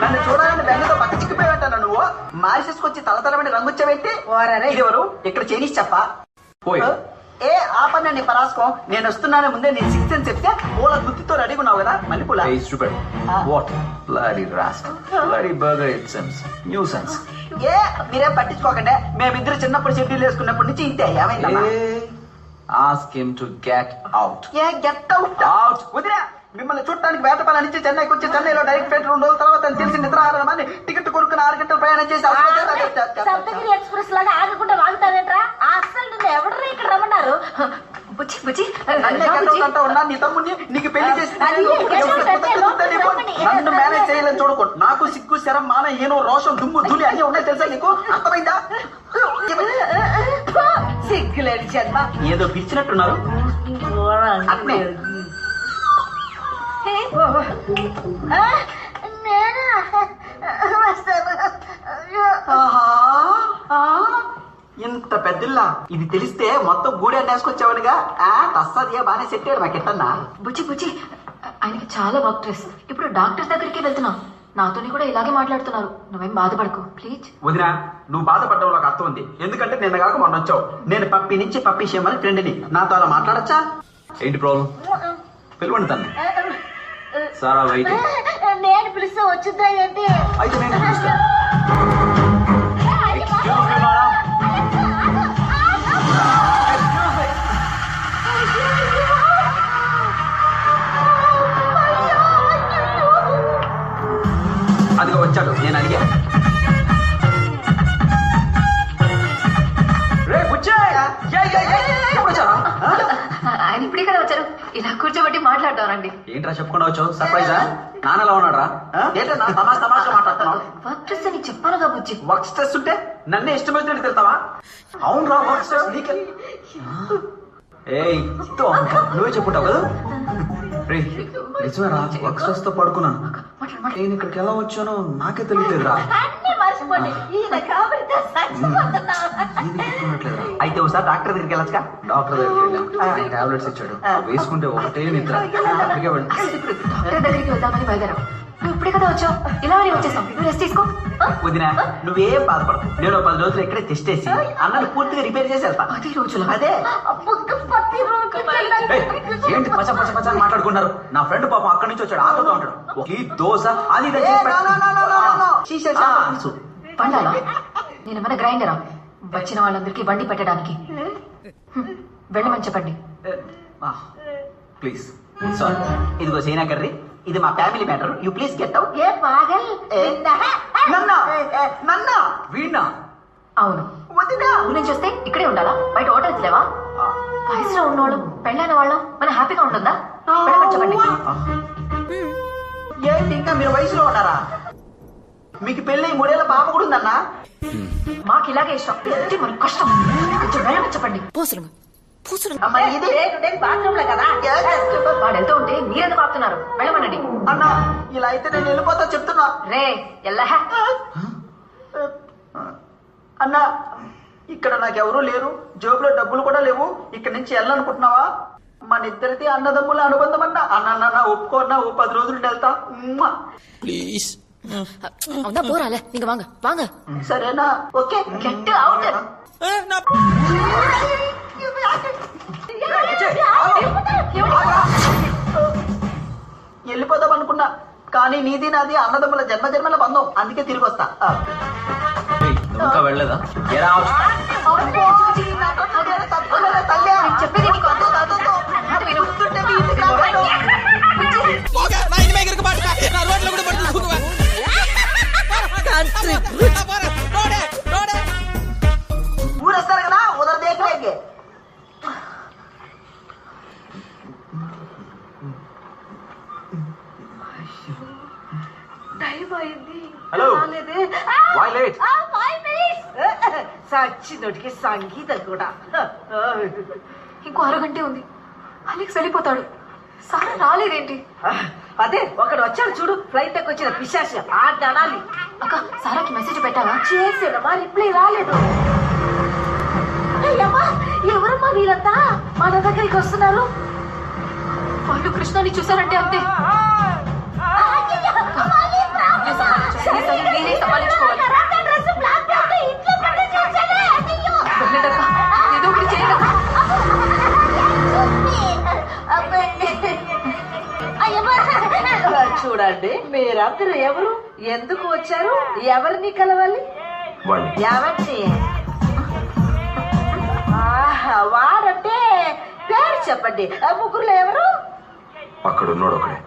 నన్ను చూడాలని బెంగతో పక్క చిక్కిపోయావంటాను. నువ్వు మారిసేసుకొచ్చి తలతలమని రంగు వచ్చావేంటి? ఎవరు ఇక్కడ చేసి చెప్పా? ఏ ఆపన్న నీ పరాసుకో. నేను వస్తున్నానే ముందే నేను 6 అని చెప్తే పూల గుత్తితో రెడీగా ఉన్నావు కదా మళ్ళీ పూల. ఏ మీరేం పట్టించుకోకండి. మేమిద్దరు చిన్నప్పుడు షెడ్యూల్ వేసుకున్నప్పటి నుంచి ఇంతే. ఏమైందమ్మా? Ask him to get out. A get out? Out వదిలే. మిమ్మల్ని చూడటానికి వేటపాల నుంచి చెన్నైకి వచ్చి చెన్నైలో డైరెక్ట్ ఫ్లైట్ 2 రోజుల తర్వాత తెలిసి నిద్ర ఆరమని టికెట్ కొనుక్కుని 6 గంటలు ప్రయాణం చేసి సప్తగిరి ఎక్స్ప్రెస్ లాగా ఆగకుండా వాగుతావేంట్రా? అసలు నిన్ను ఎవరు ఇక్కడ రమ్మన్నారు? ఉన్నా నీ తమ్ముడిని నీకు పెళ్లి చేసి నన్ను మేనేజ్ చేయాలని చూడకు. నాకు సిగ్గు శరం మాన ఏనో రోషం దుమ్ము ధూళి అన్ని ఉన్నాయి తెలుసా నీకు? అర్థమైందా? సిగ్గులేని జన్మ. ఏదో పిలిచినట్టున్నారు. అట్నే నేను వస్తాను. ఆహా ఇంత పెద్దిల్లా ఇది తెలిస్తే మొత్తం గూడి అన్నేసుకొచ్చావనిగా తస్సదియా బానే సెట్ అయ్యాడు మాకెట్టన్నా. బుజ్జి బుజ్జి ఆయనకి చాలా వర్క్ స్ట్రెస్. ఇప్పుడు డాక్టర్ దగ్గరికి వెళ్తున్నా. నాతోని కూడా ఇలాగే మాట్లాడుతున్నారు. నువ్వేం బాధపడకు ప్లీజ్. వదినా, నువ్వు బాధపడడం నాకు అర్థం ఉంది. ఎందుకంటే నిన్న కాక మొన్న వచ్చావు. నేను పప్పి నుంచి పప్పి చేయమని ఫ్రెండ్ని. నాతో అలా మాట్లాడచ్చా? ఏంటి ప్రాబ్లం? పిలవండి తన్ని. సారా వెయిట్. నేను పిలిస్తే వచ్చిందా ఏంటి? అయితే నేను పిలుస్తా. అదిగో వచ్చాడు. నేను అడిగా ఆయన ఇప్పుడే కదా వచ్చారు. ఇలా కూర్చోబెట్టి మాట్లాడతారండి. ఏంట్రా చెప్పకుండా వచ్చావు? సర్ప్రైజా? నాన్నలా ఉన్నాడు రా. ఏంటన్నా తమాషా మాట్లాడుతున్నావు? వర్క్ స్ట్రెస్ అని చెప్పానుగా బుజ్జి. వర్క్ స్ట్రెస్ ఉంటే నన్నే ఇష్టమైనట్టు తిడతావా? అవును రా, వర్క్ స్ట్రెస్ నీకే. ఏయ్ నువ్వే చెప్పుంటావు కదా. నిజమేరా, వర్క్ స్ట్రెస్ తో పడుకున్నాను. నేను ఇక్కడికి ఎలా వచ్చానో నాకే తెలియలేదురా. అయితే ఒకసారి డాక్టర్ దగ్గరికి వెళ్ళొచ్చుగా. డాక్టర్ దగ్గరికి వెళ్ళాం. టాబ్లెట్స్ ఇచ్చాడు. వేసుకుంటే ఒకటే నిద్ర. డాక్టర్ దగ్గరికి వెళ్దామని బయలుదేరాం. నువ్వు ఇప్పుడే కదా వచ్చావు. ఇలా అని వచ్చేసాం. నువ్వు రెస్ట్ తీసుకో. వదినా, నువ్వేం బాధపడకు. నేను 10 రోజులు ఇక్కడే టెస్ట్ చేసి అన్నది పూర్తిగా రిపేర్ చేసి వెళ్తా. 10 రోజులు? అదే. ఏంటి పచ్చ పచ్చ పచ్చ అని మాట్లాడుకున్నారు? నా ఫ్రెండ్ పాపం అక్కడి నుంచి వచ్చాడు. ఆటోతో ఉంటాడు. ఈ దోశ అది పండాలా? నేనేమైనా గ్రైండరా? వచ్చిన వాళ్ళందరికీ బండి పెట్టడానికి. వెళ్ళమని చెప్పండి ప్లీజ్. సారీ. ఇదిగో సీనా కర్రీ. ఇది మా family matter. You please get out. Veena? అవును. ఊరి నుంచి వస్తే ఇక్కడే ఉండాలా? బయట హోటల్స్ లేవా? వయసులో ఉన్నవాళ్ళు పెళ్ళైన వాళ్ళం మన హ్యాపీగా ఉంటుందా? వెళ్ళమని చెప్పండి. ఏంటి ఇంకా మీరు వయసులో ఉన్నారా? మీకు పెళ్ళి 3 ఏళ్ల పాప కూడా ఉందన్నా. మాకు ఇలాగే ఇష్టం. మన కష్టం. కొంచెం వెళ్ళమని చెప్పండి. వాడు వెళ్తూ ఉంటే మీరెందుకు ఆపుతున్నారు? వెళ్ళమనండి. అన్నా ఇలా అయితే నేను వెళ్ళిపోతా చెప్తున్నా. రే ఎల్లా. అన్నా ఇక్కడ నాకెవరూ లేరు. జోబులో డబ్బులు కూడా లేవు. ఇక్కడ నుంచి వెళ్ళాలనుకుంటున్నావా? మన ఇద్దరిది అన్నదమ్ముల అనుబంధం అన్నా. అన్న ఒప్పుకోన్నా. 10 రోజులు వెళ్తా ప్లీజ్. పోరాలే నీకు వాంగ వాంగ. సరేనా? ఓకే. Get out. వెళ్ళిపోదాం అనుకున్నా, కానీ నీది నాది అన్నదమ్ముల జన్మజన్మల బంధం. అందుకే తిరిగి వస్తా. ఇంకా వెళ్ళలేదా? చెప్పేది ఊరేస్తారు కదా, ఉదర్ దేఖలేంగే. హలో. Why late? సచ్చినోటికి సంగీతం కూడా. ఇంకో అరగంటే ఉంది. అలెక్స్ వెళ్ళిపోతాడు. సారా రాలేదేంటి? అదే ఒకడు వచ్చాడు చూడు, ఫ్లైట్ ఎక్కి వచ్చిన పిశాచ. అనాలి. అక్క సారాకి మెసేజ్ పెట్టావా? చేసాడమ్మా, రిప్లై రాలేదు. ఎవరమ్మా వీళ్ళంతా మన దగ్గరికి వస్తున్నారు? వాళ్ళు కృష్ణని చూసారంటే అంతే. మీరే సమాలించుకోవాలి. ఏదో ఒకటి చేయడం. చూడండి, మీరందరూ ఎవరు, ఎందుకు వచ్చారు, ఎవరిని కలవాలి? ఎవరిని? వాడంటే పేరు చెప్పండి. ముగ్గురులో ఎవరు? అక్కడ ఉన్నాడు ఒకడే,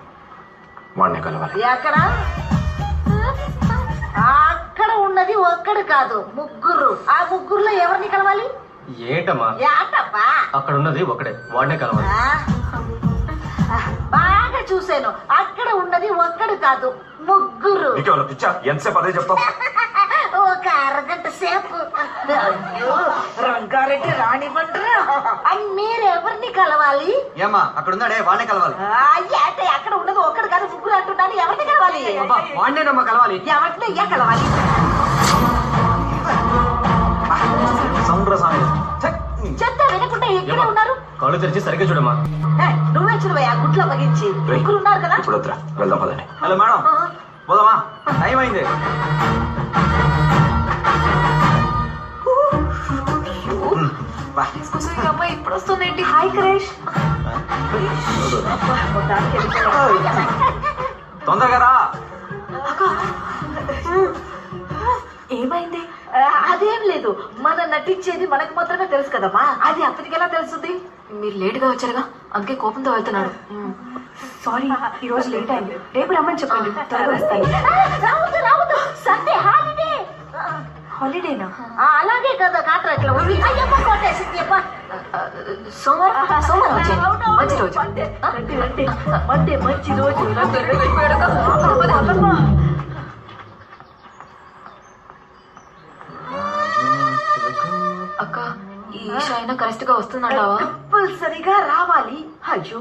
వాడిని కలవాలి. ఎక్కడ? అక్కడ ఉన్నది ఒక్కడు కాదు, ముగ్గురు. ఆ ముగ్గురులో ఎవరిని కలవాలి? ఏంటమ్మా అక్కడ ఉన్నది ఒకడే, వాడినే కలవాలి. బాగా చూశాను. అక్కడ ఉన్నది ఒక్కడు కాదు, ముగ్గురు. ఎంతసేపు అదే చెప్తావు? ఒక అరగంట సేపు. రంగారెడ్డి రానివ్వండి. మీరెవరిని కలవాలి? ఏమా అక్కడ ఉన్నాడే వాడినే కలవాలి. అంటే అక్కడ ఉన్నది ఒక్కడు కాదు, ముగ్గురు అంటున్నాను. ఎవరిని కలవాలి? వాడినేనమ్మా కలవాలి. ఎవరిని కలవాలి? సౌండ్ కళ్ళు తెరిచి సరిగ్గా చూడమ్మా. నువ్వే చూడవయ్యా గుట్లో పగించి ముగ్గురు ఉన్నారు కదా. ఇప్పుడు వద్దురా, వెళ్దాం పదండి. హలో మేడం, పోదామా? టైం అయింది. అమ్మాయి ఇప్పుడు వస్తుందేంటి? హాయ్ క్రిష్. తొందరగా రా. ఏమైంది? అదేం లేదు, మనం నటించేది మనకు మాత్రమే తెలుసు కదమ్మా, అది అతనికి ఎలా తెలుస్తుంది? మీరు లేట్గా వచ్చారుగా, అందుకే కోపంతో వెళ్తున్నాడు. సారీ, ఈ రోజు లేట్ అయింది. రేపు రమ్మని చెప్పండి, త్వరగా వస్తాను. రావద్దు, సండే హాలిడే. హాలిడేనా? అలాగే కదా కాంట్రాక్ట్ లో అయ్యప్ప కొట్టేసింది. సోమవారం వచ్చేయండి, మంచి రోజు. మండే మంచి రోజు. అక్క, ఈ ఈషా అయినా కరెక్ట్ గా వస్తుందంటావా? కంపల్సరిగా రావాలి. అయ్యో,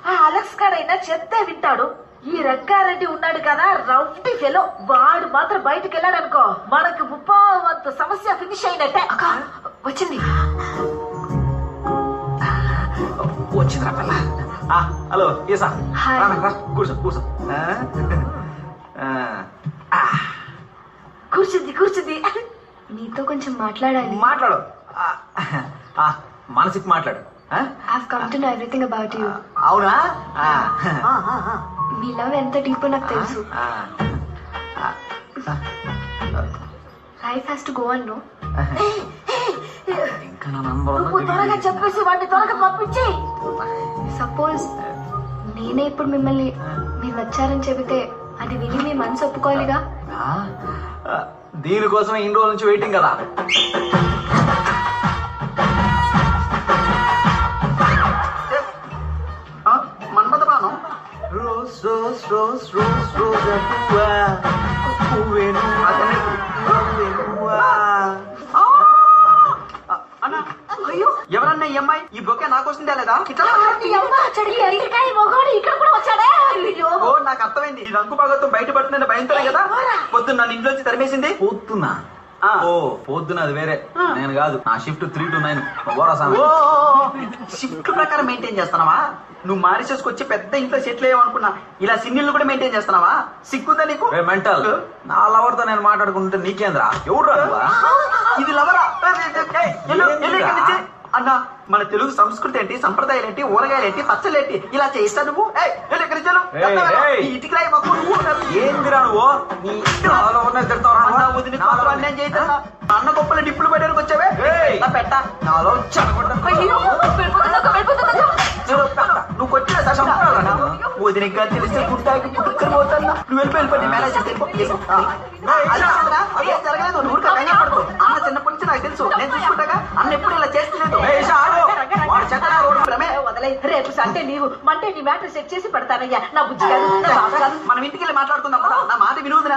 ఆ అలెక్స్ గాడైనా చెప్తే వింటాడు. ఈ రంగారెడ్డి ఉన్నాడు కదా, రౌంటీ ఫెలో, వాడు మాత్రం బయటకు వెళ్ళాడు అనుకో, మనకు 30% సమస్య ఫినిష్ అయినట్టే. అక్క వచ్చింది. వచ్చిందిరా పిల్ల. హలో ఈసా, హాయ్. రా, కూర్చో కూర్చో. కూర్చుంది. నీతో కొంచెం మాట్లాడాలి. మాట్లాడు, మనసికి మాట్లాడు. I've come to know everything about you. అవునా? మీ లవ్ ఎంత డీప్ నాకు తెలుసు. Life has to go on, no? ఇంకా నువ్వు త్వరగా చెప్పేసి వాడిని త్వరగా పంపించి. సపోజ్ నేనే ఇప్పుడు మిమ్మల్ని మీరు నచ్చారని చెబితే అది విని మీ మనసు ఒప్పుకోవాలిగా. దీనికోసమే ఇన్ని రోజుల నుంచి వెయిటింగ్ కదా. మన్మథ బాణం. రోజ్ రోజ్ రోజ్ రోజ్ రోజా పువ్వా, పువ్వేను పువ్వేనువా. అన్నా, అయ్యో ఎవరన్నా ఈ అమ్మాయి? ఈ బొకే నాకు వస్తుందా లేదా? ఇక్కడ కూడా వచ్చాడే. ఓ, నాకు అర్థమైంది. ఈ రంగు భాగంతో బయటపడుతుందని భయంతోనే కదా పొద్దున్న నన్ను ఇంట్లోంచి తరిమేసింది. పొద్దున్నా? ఓ పొద్దున అది వేరే, నేను కాదు. నా షిఫ్ట్ 3 to 9. షిఫ్ట్ ప్రకారం మెయింటైన్ చేస్తున్నావా? నువ్వు మారిసేసుకొచ్చి పెద్ద ఇంట్లో సెటిల్ అయ్యావనుకున్నా, ఇలా సింగిల్ కూడా మెయింటైన్ చేస్తున్నావా? సిగ్గుందా నీకు? మెంటల్. నా లవర్ తో నేను మాట్లాడుకుంటే నీకేంద్రా? ఎవరు ఇది లవరా? అన్నా, మన తెలుగు సంస్కృతి ఏంటి, సంప్రదాయాలు ఏంటి, ఊరగాయలు ఏంటి, పచ్చలు ఏంటి, ఇలా చేస్తా నువ్వు? ఇటుకి రాయి మొక్క. ఏందిరా నువ్వు? అన్నం చేస్తా. అన్న గొప్పల డిప్పులు పెట్టడానికి వచ్చావే పెట్ట నాలో నువ్వు కొట్టిన వదినగా తెలిసి గుట్టాకి పుట్టుకొని పోతాను. నువ్వు వెళ్ళిపోయి మేనేజ్ జరగలేదు. నువ్వు పడుకో. అన్న చిన్నప్పటి నుంచి నాకు తెలుసు, నేను చూసుకుంటాగా. అన్న ఎప్పుడు ఇలా చేస్తలేదు. రేపు సండే నీవు మండే నీ మ్యాటర్ సెట్ చేసి పెడతానయ్యా. నా బుద్ధి కాదు. మనం ఇంటికి వెళ్ళి మాట్లాడుకుందాం కదా. నా మాట వినోదినా?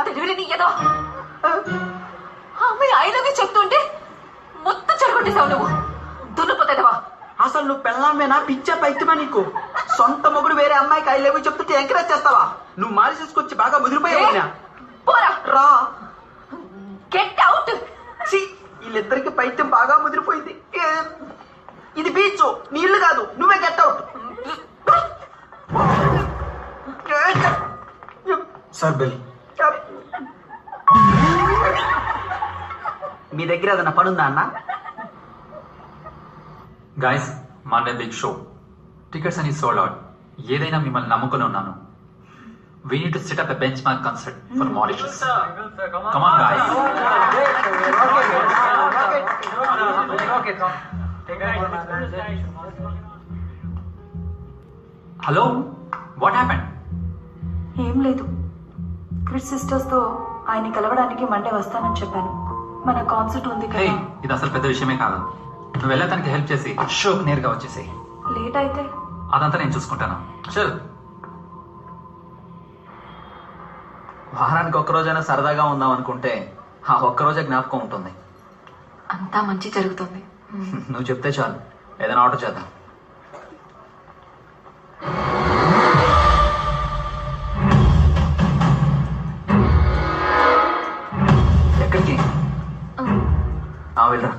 అమ్మాయి ఐ లవ్ యూ చెప్తుంటే మొత్తం చెడగొట్టేసావు నువ్వు. దున్నపోతావా? అసలు నువ్వు పెళ్ళామేనా? పిచ్చా పైత్యమా నీకు? సొంత మొగుడు వేరే అమ్మాయికి ఐ లవ్ యూ చెప్తుంటే ఎంకరేజ్ చేస్తావా? నువ్వు మారి తీసుకొచ్చి బాగా ముదిరిపోయావు. రా, గెట్ అవుట్. వీళ్ళిద్దరికి పైత్యం బాగా ముదిరిపోయింది. ఇది బీచ్, నీళ్లు కాదు. నువ్వే గెట్ అవుట్. Sir bill. మీ దగ్గర ఏదైనా పనుందా అన్న? Guys, Monday big show. Tickets అన్ని సోల్డ్ అవుట్. ఏదైనా మిమ్మల్ని నమ్ముకుని ఉన్నాను. We need to set up a benchmark concert for Mauritius. Come on, guys. Hello? What happened? ఏం లేదు, క్రిస్ సిస్టర్స్ తో ఆయన కలవడానికి మండే వస్తానని చెప్పాను. మన కాన్సర్ట్ ఉంది Hey, కదా. ఇది అసలు పెద్ద విషయమే కాదు. నువ్వు వెళ్ళటానికి హెల్ప్ చేసి షోకి నేరుగా వచ్చేసి. లేట్ అయితే అదంతా నేను చూసుకుంటాను. చల్. వారానికి ఒక్కరోజైనా సరదాగా ఉందాం అనుకుంటే ఆ ఒక్కరోజే జ్ఞాపకం ఉంటుంది. అంతా మంచి జరుగుతుంది. నువ్వు చెప్తే చాలు, ఏదైనా ఆర్డర్ చేద్దాం. ఎక్కడికి? వెళ్ళరా.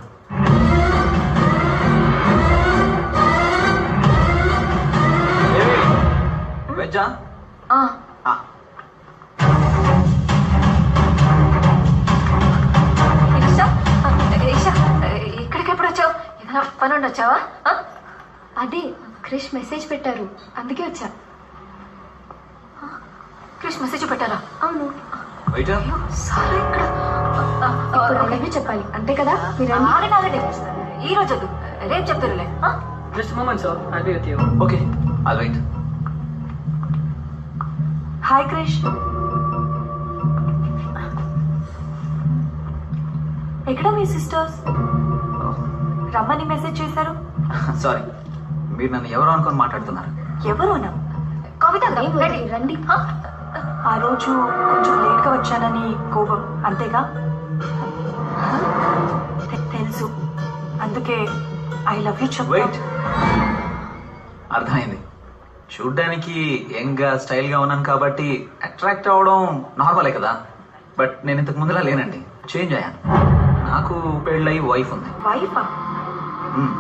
వెజ్జా? ఆ, ఆ. ఈషా, ఈషా, ఇక్కడికి ఎప్పుడు వచ్చావు? ఏదైనా పని ఉండి వచ్చావా? అదే క్రిష్ మెసేజ్ పెట్టారు, అందుకే వచ్చా. క్రిష్ మెసేజ్ పెట్టారా? అవును, వెయిటర్ అయ్యో, సారా ఇక్కడ. ఇప్పుడు అలాగే చెప్పాలి అంతే కదా. మీరు ఆగండి ఆగండి, ఈ రోజు వద్దు, రేపు చెప్తారులే. Just a moment, sir. I'll be with you. Okay, I'll wait. Hi Krish, ఎక్కడ మీ సిస్టర్స్? రమ్మని మెసేజ్ చేశారు. సారీ, మీరు నన్ను ఎవరు అనుకొని మాట్లాడుతున్నారు? ఎవరునా? కవిత రండి. ఆ రోజు కొంచెం లేట్గా వచ్చానని కోపం, అంతేగా? తెలుసు, అందుకే ఐ లవ్ యూ చెప్పు. వెయిట్, అర్థమైంది. చూడ్డానికి యంగ్గా స్టైల్గా ఉన్నాను కాబట్టి అట్రాక్ట్ అవ్వడం నార్మలే కదా. బట్ నేను ఇంతకు ముందులా లేనండి, చేంజ్ అయ్యాను. నాకు పెళ్ళయి వైఫ్ ఉంది. వైఫా? మ్మ్.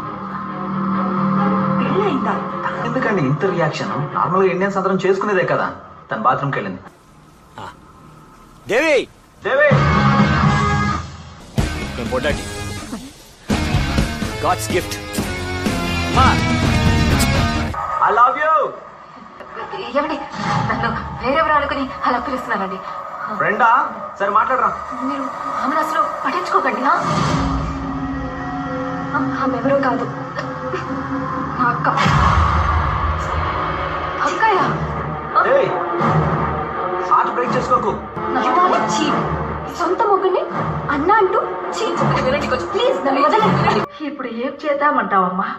పెళ్ళయిందా? ఎందుకండి ఇంత రియాక్షన్? నార్మల్గా ఇండియన్స్ అందరం చేసుకునేదే కదా. తన బాత్రూమ్కి వెళ్ళింది. దేవి దేవి నేను పొడ్డాటి god's gift. I love you. ఏమండి, నన్ను వేరెవరు అనుకుని అలా పిలుస్తున్నానండి. ఫ్రెండా? సరే మాట్లాడరా. మీరు ఆమెను అసలు పట్టించుకోకండి. ఆమె ఎవరో కాదు, నా అక్క. అక్కయ్య, ఏయ్, హార్ట్ బ్రేక్ చేసుకోకు. చీ, సొంత మొగ్గుని అన్న అంటూ చీ. ప్లీజ్ నన్ను వదలండి. ఇప్పుడు ఏం చేద్దామంటావమ్మా?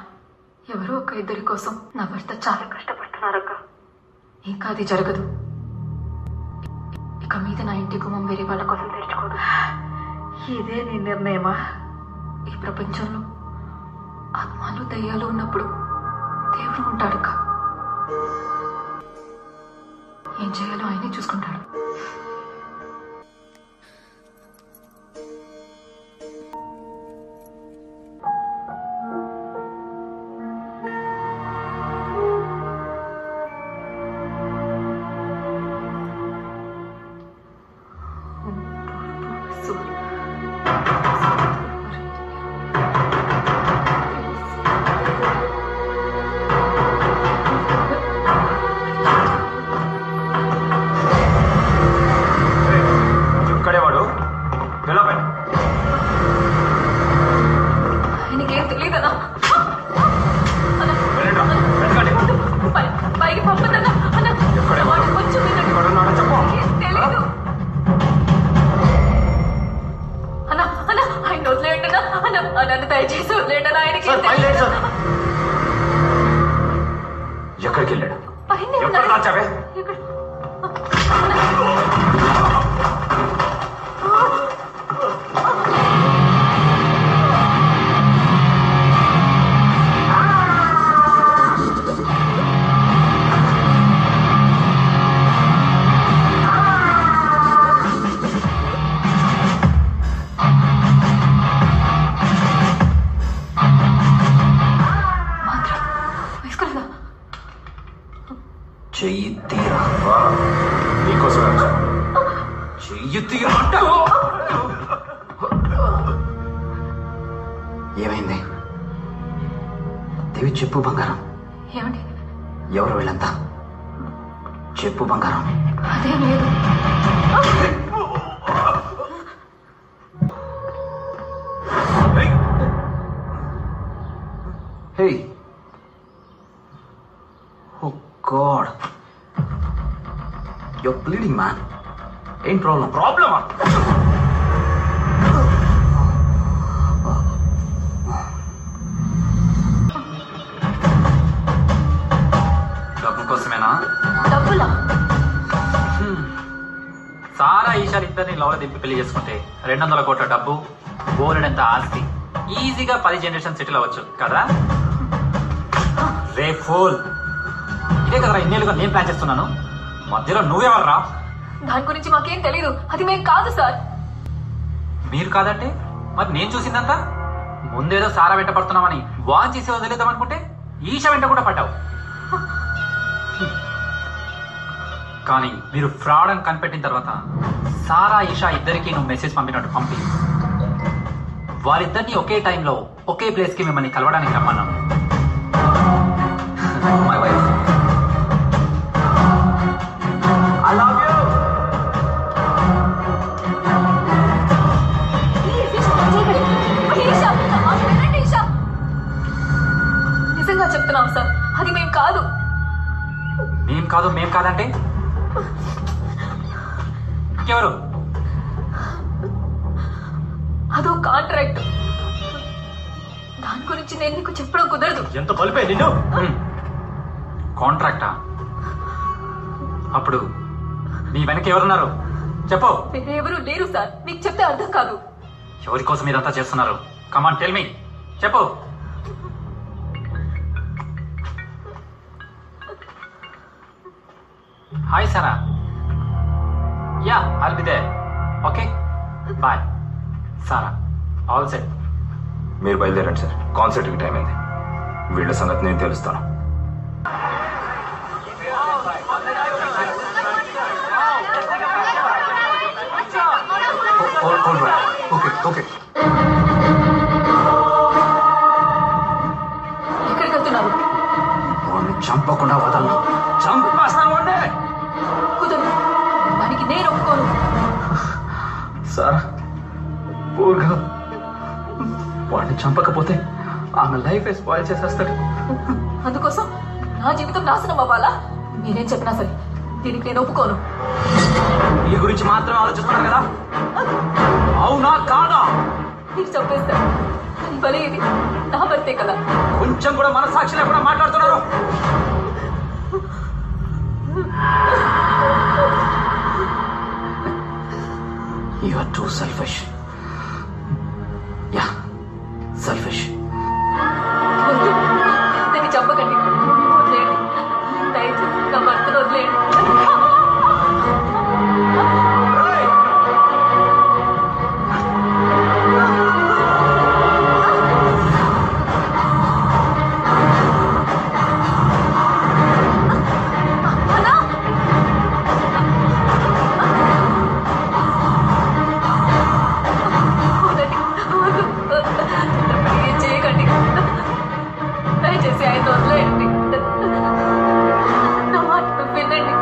ఎవరో ఒక ఇద్దరి కోసం నా భర్త చాలా కష్టపడుతున్నారక్క. ఇంకా అది జరగదు. ఇక మీద నా ఇంటి గుమ్మం వేరే వాళ్ళ కోసం తెరుచుకోదు. ఇదే నీ నిర్ణయమా? ఈ ప్రపంచంలో ఆత్మలు దయ్యాలు ఉన్నప్పుడు దేవుడు ఉంటాడక్క. ఏం చేయాలో ఆయనే చూసుకుంటాడు. ఆయనకేం తెలియదనా? పైకి పంపుతానా? కొంచెం తెలీదు అన్నా. అన్నా, ఆయన వదిలేయండినా. అన్న, నన్ను దయచేసి వదిలేయండి. ఆయనకి ఎక్కడికి వెళ్ళాడు? పైన ఎక్కడ దాచావే? ఇక్కడ చెయ్యి తీరా. నీకోసమే వచ్చా. చెయ్యి తీరా అంట. ఏమైంది దేవి? చెప్పు బంగారం. ఏమండి? ఎవరు వీళ్ళంతా? చెప్పు బంగారం. అదేం లేదు. హే, oh God, you're bleeding, man. ఏం ప్రాబ్లం? ప్రాబ్లమా? డబ్బు కోసమేనా? డబ్బులా? సారా ఈశాన్ ఇద్దరిని లవల దింపి పెళ్లి చేసుకుంటే 200 కోట్ల డబ్బు, బోలెడంత ఆస్తి, ఈజీగా 10 జనరేషన్ సెటిల్ అవ్వచ్చు కదా. రే ఫూల్, ఇదే కదరా ఇన్నేళ్ళుగా నేను ప్లాన్ చేస్తున్నాను. మధ్యలో నువ్వెవర్రా? దాని గురించి మాకేం తెలీదు. అది మేం కాదు సార్. మీరు కాదంటే మరి నేను చూసిందంతా? ముందేదో సారా వెంట పడుతున్నామని వాన్ చేసి వదిలేద్దాం అనుకుంటే ఈషా వెంట కూడా పడ్డావు. కానీ మీరు ఫ్రాడ్ అని కనిపెట్టిన తర్వాత సారా ఈషా ఇద్దరికి నువ్వు మెసేజ్ పంపినట్టు పంపి వారిద్దరిని ఒకే టైంలో ఒకే ప్లేస్కి మిమ్మల్ని కలవడానికి రమ్మన్నాను. My wife, I love you. నిజంగా చెప్తున్నాం సార్, అది మేం కాదు. మేం కాదంటే ఎవరు? అదో కాంట్రాక్ట్, దాని గురించి నేను నీకు చెప్పడం కుదరదు. ఎంత బలిపే నిన్ను. కాంట్రాక్టా? అప్పుడు మీ వెనక ఎవరున్నారు చెప్పు. ఎవరు లేరు సార్, మీకు చెప్తే అర్థం కాదు. ఎవరి కోసం మీరంతా చేస్తున్నారు? కమాన్ టెల్ మీ, చెప్పు. Hi Sara. Yeah, I'll be there. Okay, bye. Sara, all set. మీరు బయలుదేరండి సార్, కాన్సర్ట్కి టైం అయింది. వీళ్ళ సంగతి నేను తెలుస్తాను. Okay okay. ఎక్కడికి వెళ్తున్నారు? వాడిని చంపకుండా వదలను. చంపేస్తాను వాడిని. కుదరదు, దానికి నేను ఒప్పుకోను. సార్, పూర్గా వాడిని చంపకపోతే ఆమె లైఫ్ స్పాయిల్ చేసేస్తాడు. అందుకోసం నా జీవితం నాశనం అవ్వాలా? మీరేం చెప్పినా సరే దీనికి నేను ఒప్పుకోను. మీ గురించి మాత్రమే ఆలోచిస్తున్నారు కదా? అవునా కాదా? మీరు చంపేస్తారు, కానీ భలే ఇది నా భర్తే కదా. కొంచెం కూడా మనసాక్షి లేకుండా మాట్లాడుతున్నారు. You are too selfish. Yeah, selfish. వద్దు, దాన్ని చంపకండి, వదిలేయండి. దయచేసి నా భర్తను వదిలేయండి. దయచేసి ఆయన వదిలేయండి. నా మాట వినండి.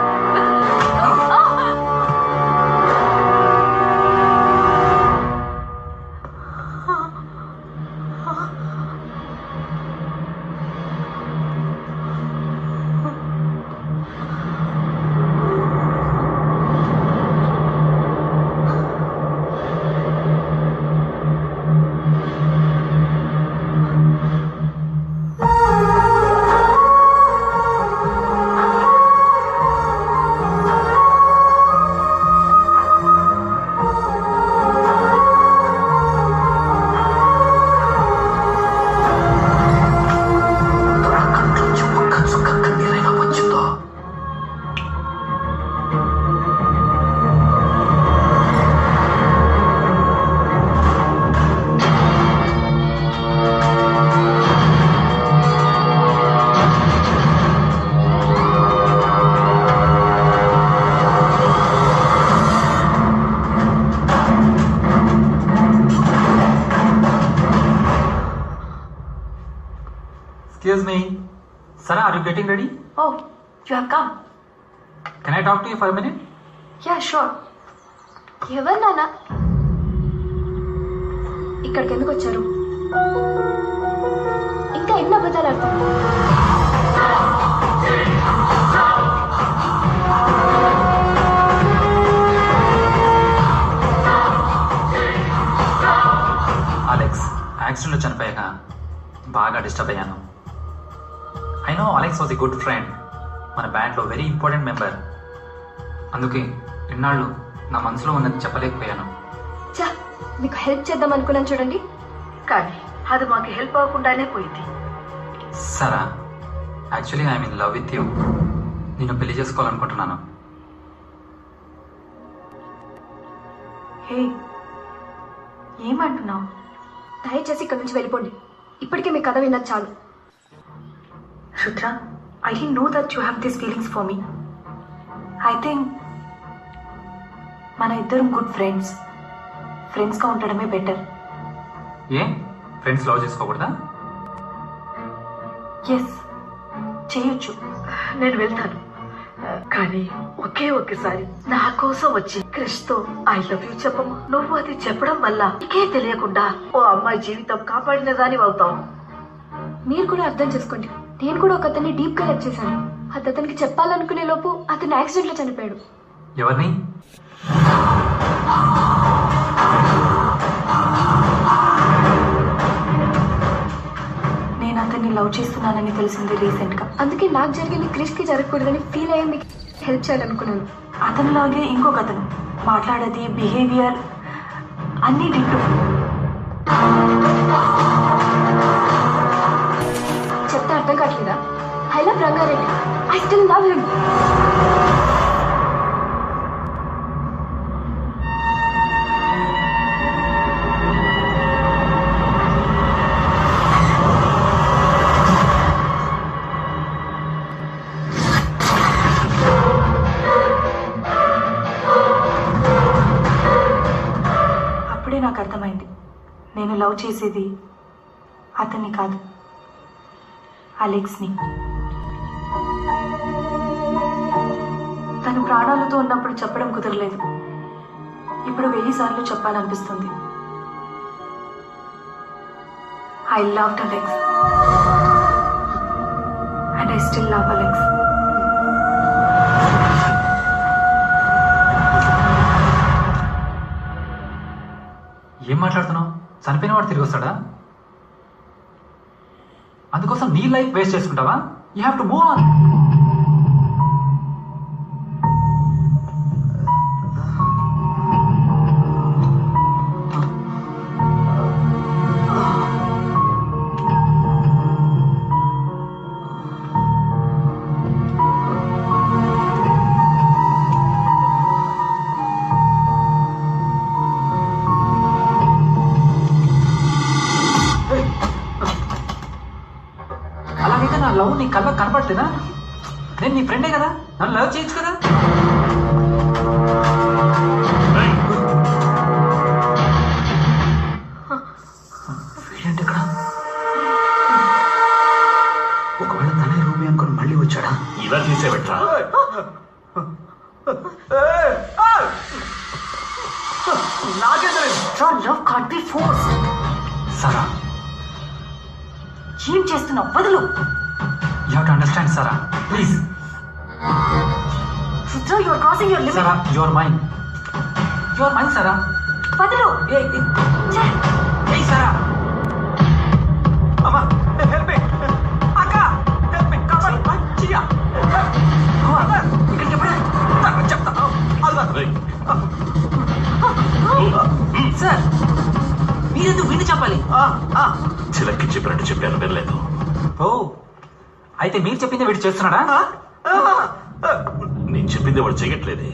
Excuse me. Sarah, are you getting ready? Oh, you have come. Can I talk to you for a minute? Yeah, sure. ఎవరు నాన్న? ఇక్కడికి ఎందుకు వచ్చారు? ఇంకా ఎన్ని అబద్ధాలు ఆడుతున్నారు? అలెక్స్ యాక్సిడెంట్లో చనిపోయాక బాగా డిస్టర్బ్ అయ్యాను. I know Alex was a good friend, మన బ్యాండ్లో వెరీ ఇంపార్టెంట్ మెంబర్. అందుకే ఇన్నాళ్ళు నా మనసులో ఉన్నది చెప్పలేకపోయాను. చా, మీకు హెల్ప్ చేద్దాం అనుకున్నాను చూడండి, కానీ అది మాకు హెల్ప్ అవ్వకుండానే పోయింది. సరా, actually I'm in love with you. నిన్ను పెళ్లి చేసుకోవాలనుకుంటున్నాను. హే, ఏమంటున్నావు? దయచేసి ఇక్కడి నుంచి వెళ్ళిపోండి. ఇప్పటికే మీ కథ విన్నది చాలు. Rutra, I didn't know that you have these feelings for me. I think మన ఇద్దరం గుడ్ ఫ్రెండ్స్గా ఉండడమే బెటర్. ఏ ఫ్రెండ్స్ లవ్ చేసుకోకూడదా? ఎస్, చేయొచ్చు. నేను వెళ్తాను, కానీ ఒకేసారి నా కోసం వచ్చి క్రిష్తో ఐ లవ్ యూ చెప్పమ్మా. నువ్వు అది చెప్పడం వల్ల నీకే తెలియకుండా ఓ అమ్మాయి జీవితం కాపాడిన దాని అవుతావు. మీరు కూడా అర్థం చేసుకోండి, నేను కూడా ఒక అతన్ని డీప్ గా లవ్ చేశాను. అది అతనికి చెప్పాలనుకునే లోపు అతను యాక్సిడెంట్ లో చనిపోయాడు. ఎవరిని? నేను అతన్ని లవ్ చేస్తున్నానని తెలిసింది రీసెంట్ గా. అందుకే నాకు జరిగింది క్రిష్ కి జరగకూడదని ఫీల్ అయ్యి మీకు హెల్ప్ చేయాలనుకున్నాను. అతనిలాగే ఇంకొక అతను మాట్లాడేది, బిహేవియర్ అన్నీ డిట్టు. చెప్తే అర్థం కావట్లేదా? I love Rangareddy. I still love him. అప్పుడే నాకు అర్థమైంది, నేను లవ్ చేసేది అతన్ని కాదు, అలెక్స్ని. తను ప్రాణాలతో ఉన్నప్పుడు చెప్పడం కుదరలేదు, ఇప్పుడు 1000 సార్లు చెప్పాలనిపిస్తుంది. I loved Alex and I still love Alex. ఏం మాట్లాడుతున్నావు? చనిపోయిన వాడు తిరిగి వస్తాడా? అందుకోసం నీ లైఫ్ వేస్ట్ చేసుకుంటావా? You have to move on. అలాగైతే నా లవ్ నీ కళ్ళకు కనపడలేదా? నేను నీ ఫ్రెండే కదా, నన్ను లవ్ చేయొచ్చు కదా. వీళ్ళంటే ఇక్కడ ఒకవేళ తనే రూపీ అనుకుని మళ్ళీ వచ్చాడా? ఇలా తీసేబెట్రా. Your love can't be forced. సారా, ఏం చేస్తున్నావు? వదులు. You have to understand Sarah, please. Rudra, you are crossing your limit. Sarah, you are mine. You are mine Sarah. వదులు. ఛే. ఏయ్ సారా. అమ్మా, హెల్ప్ మీ. అక్క, హెల్ప్ మీ. Come on, chia. ఇక్కడికి ఎప్పుడు? చెప్తా. సార్, మీరెందుకు విని చెప్పాలి? చిలక్కి చెప్పినట్టు చెప్పాను, వినలేదు. ఓ, అయితే మీరు చెప్పింది వీడు చేస్తున్నాడా? నేను చెప్పింది వాడు చెయ్యట్లేదే.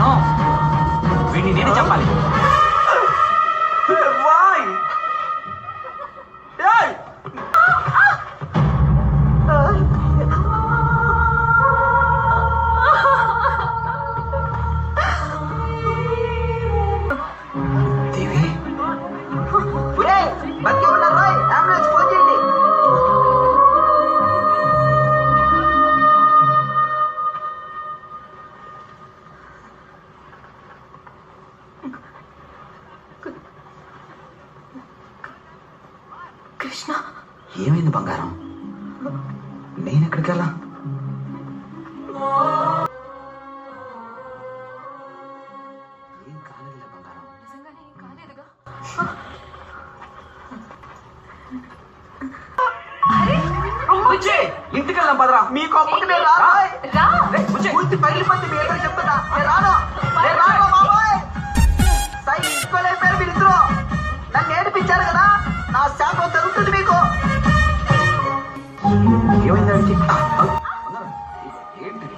నో, వీడిని నేనే చెప్పాలి. కృష్ణ, ఏమైంది బంగారం? నేను ఎక్కడికి వెళ్ళా? ఏం కాలేదులే బంగారం. నిజంగానే ఏం కాలేదుగా? ఇంటికి వెళ్దాం పదరా. మీకు అప్పటికే పూర్తి పగిలిపోతే మీ ఏదో చెప్తున్నా. నేను రాను బాబాయ్. సై ఇంకోలేపారు మీరిద్దరు. నన్ను ఏడిపించారు కదా, నా శాపం జరుగుతుంది మీకు. ఏమైంది? ఏంటిది?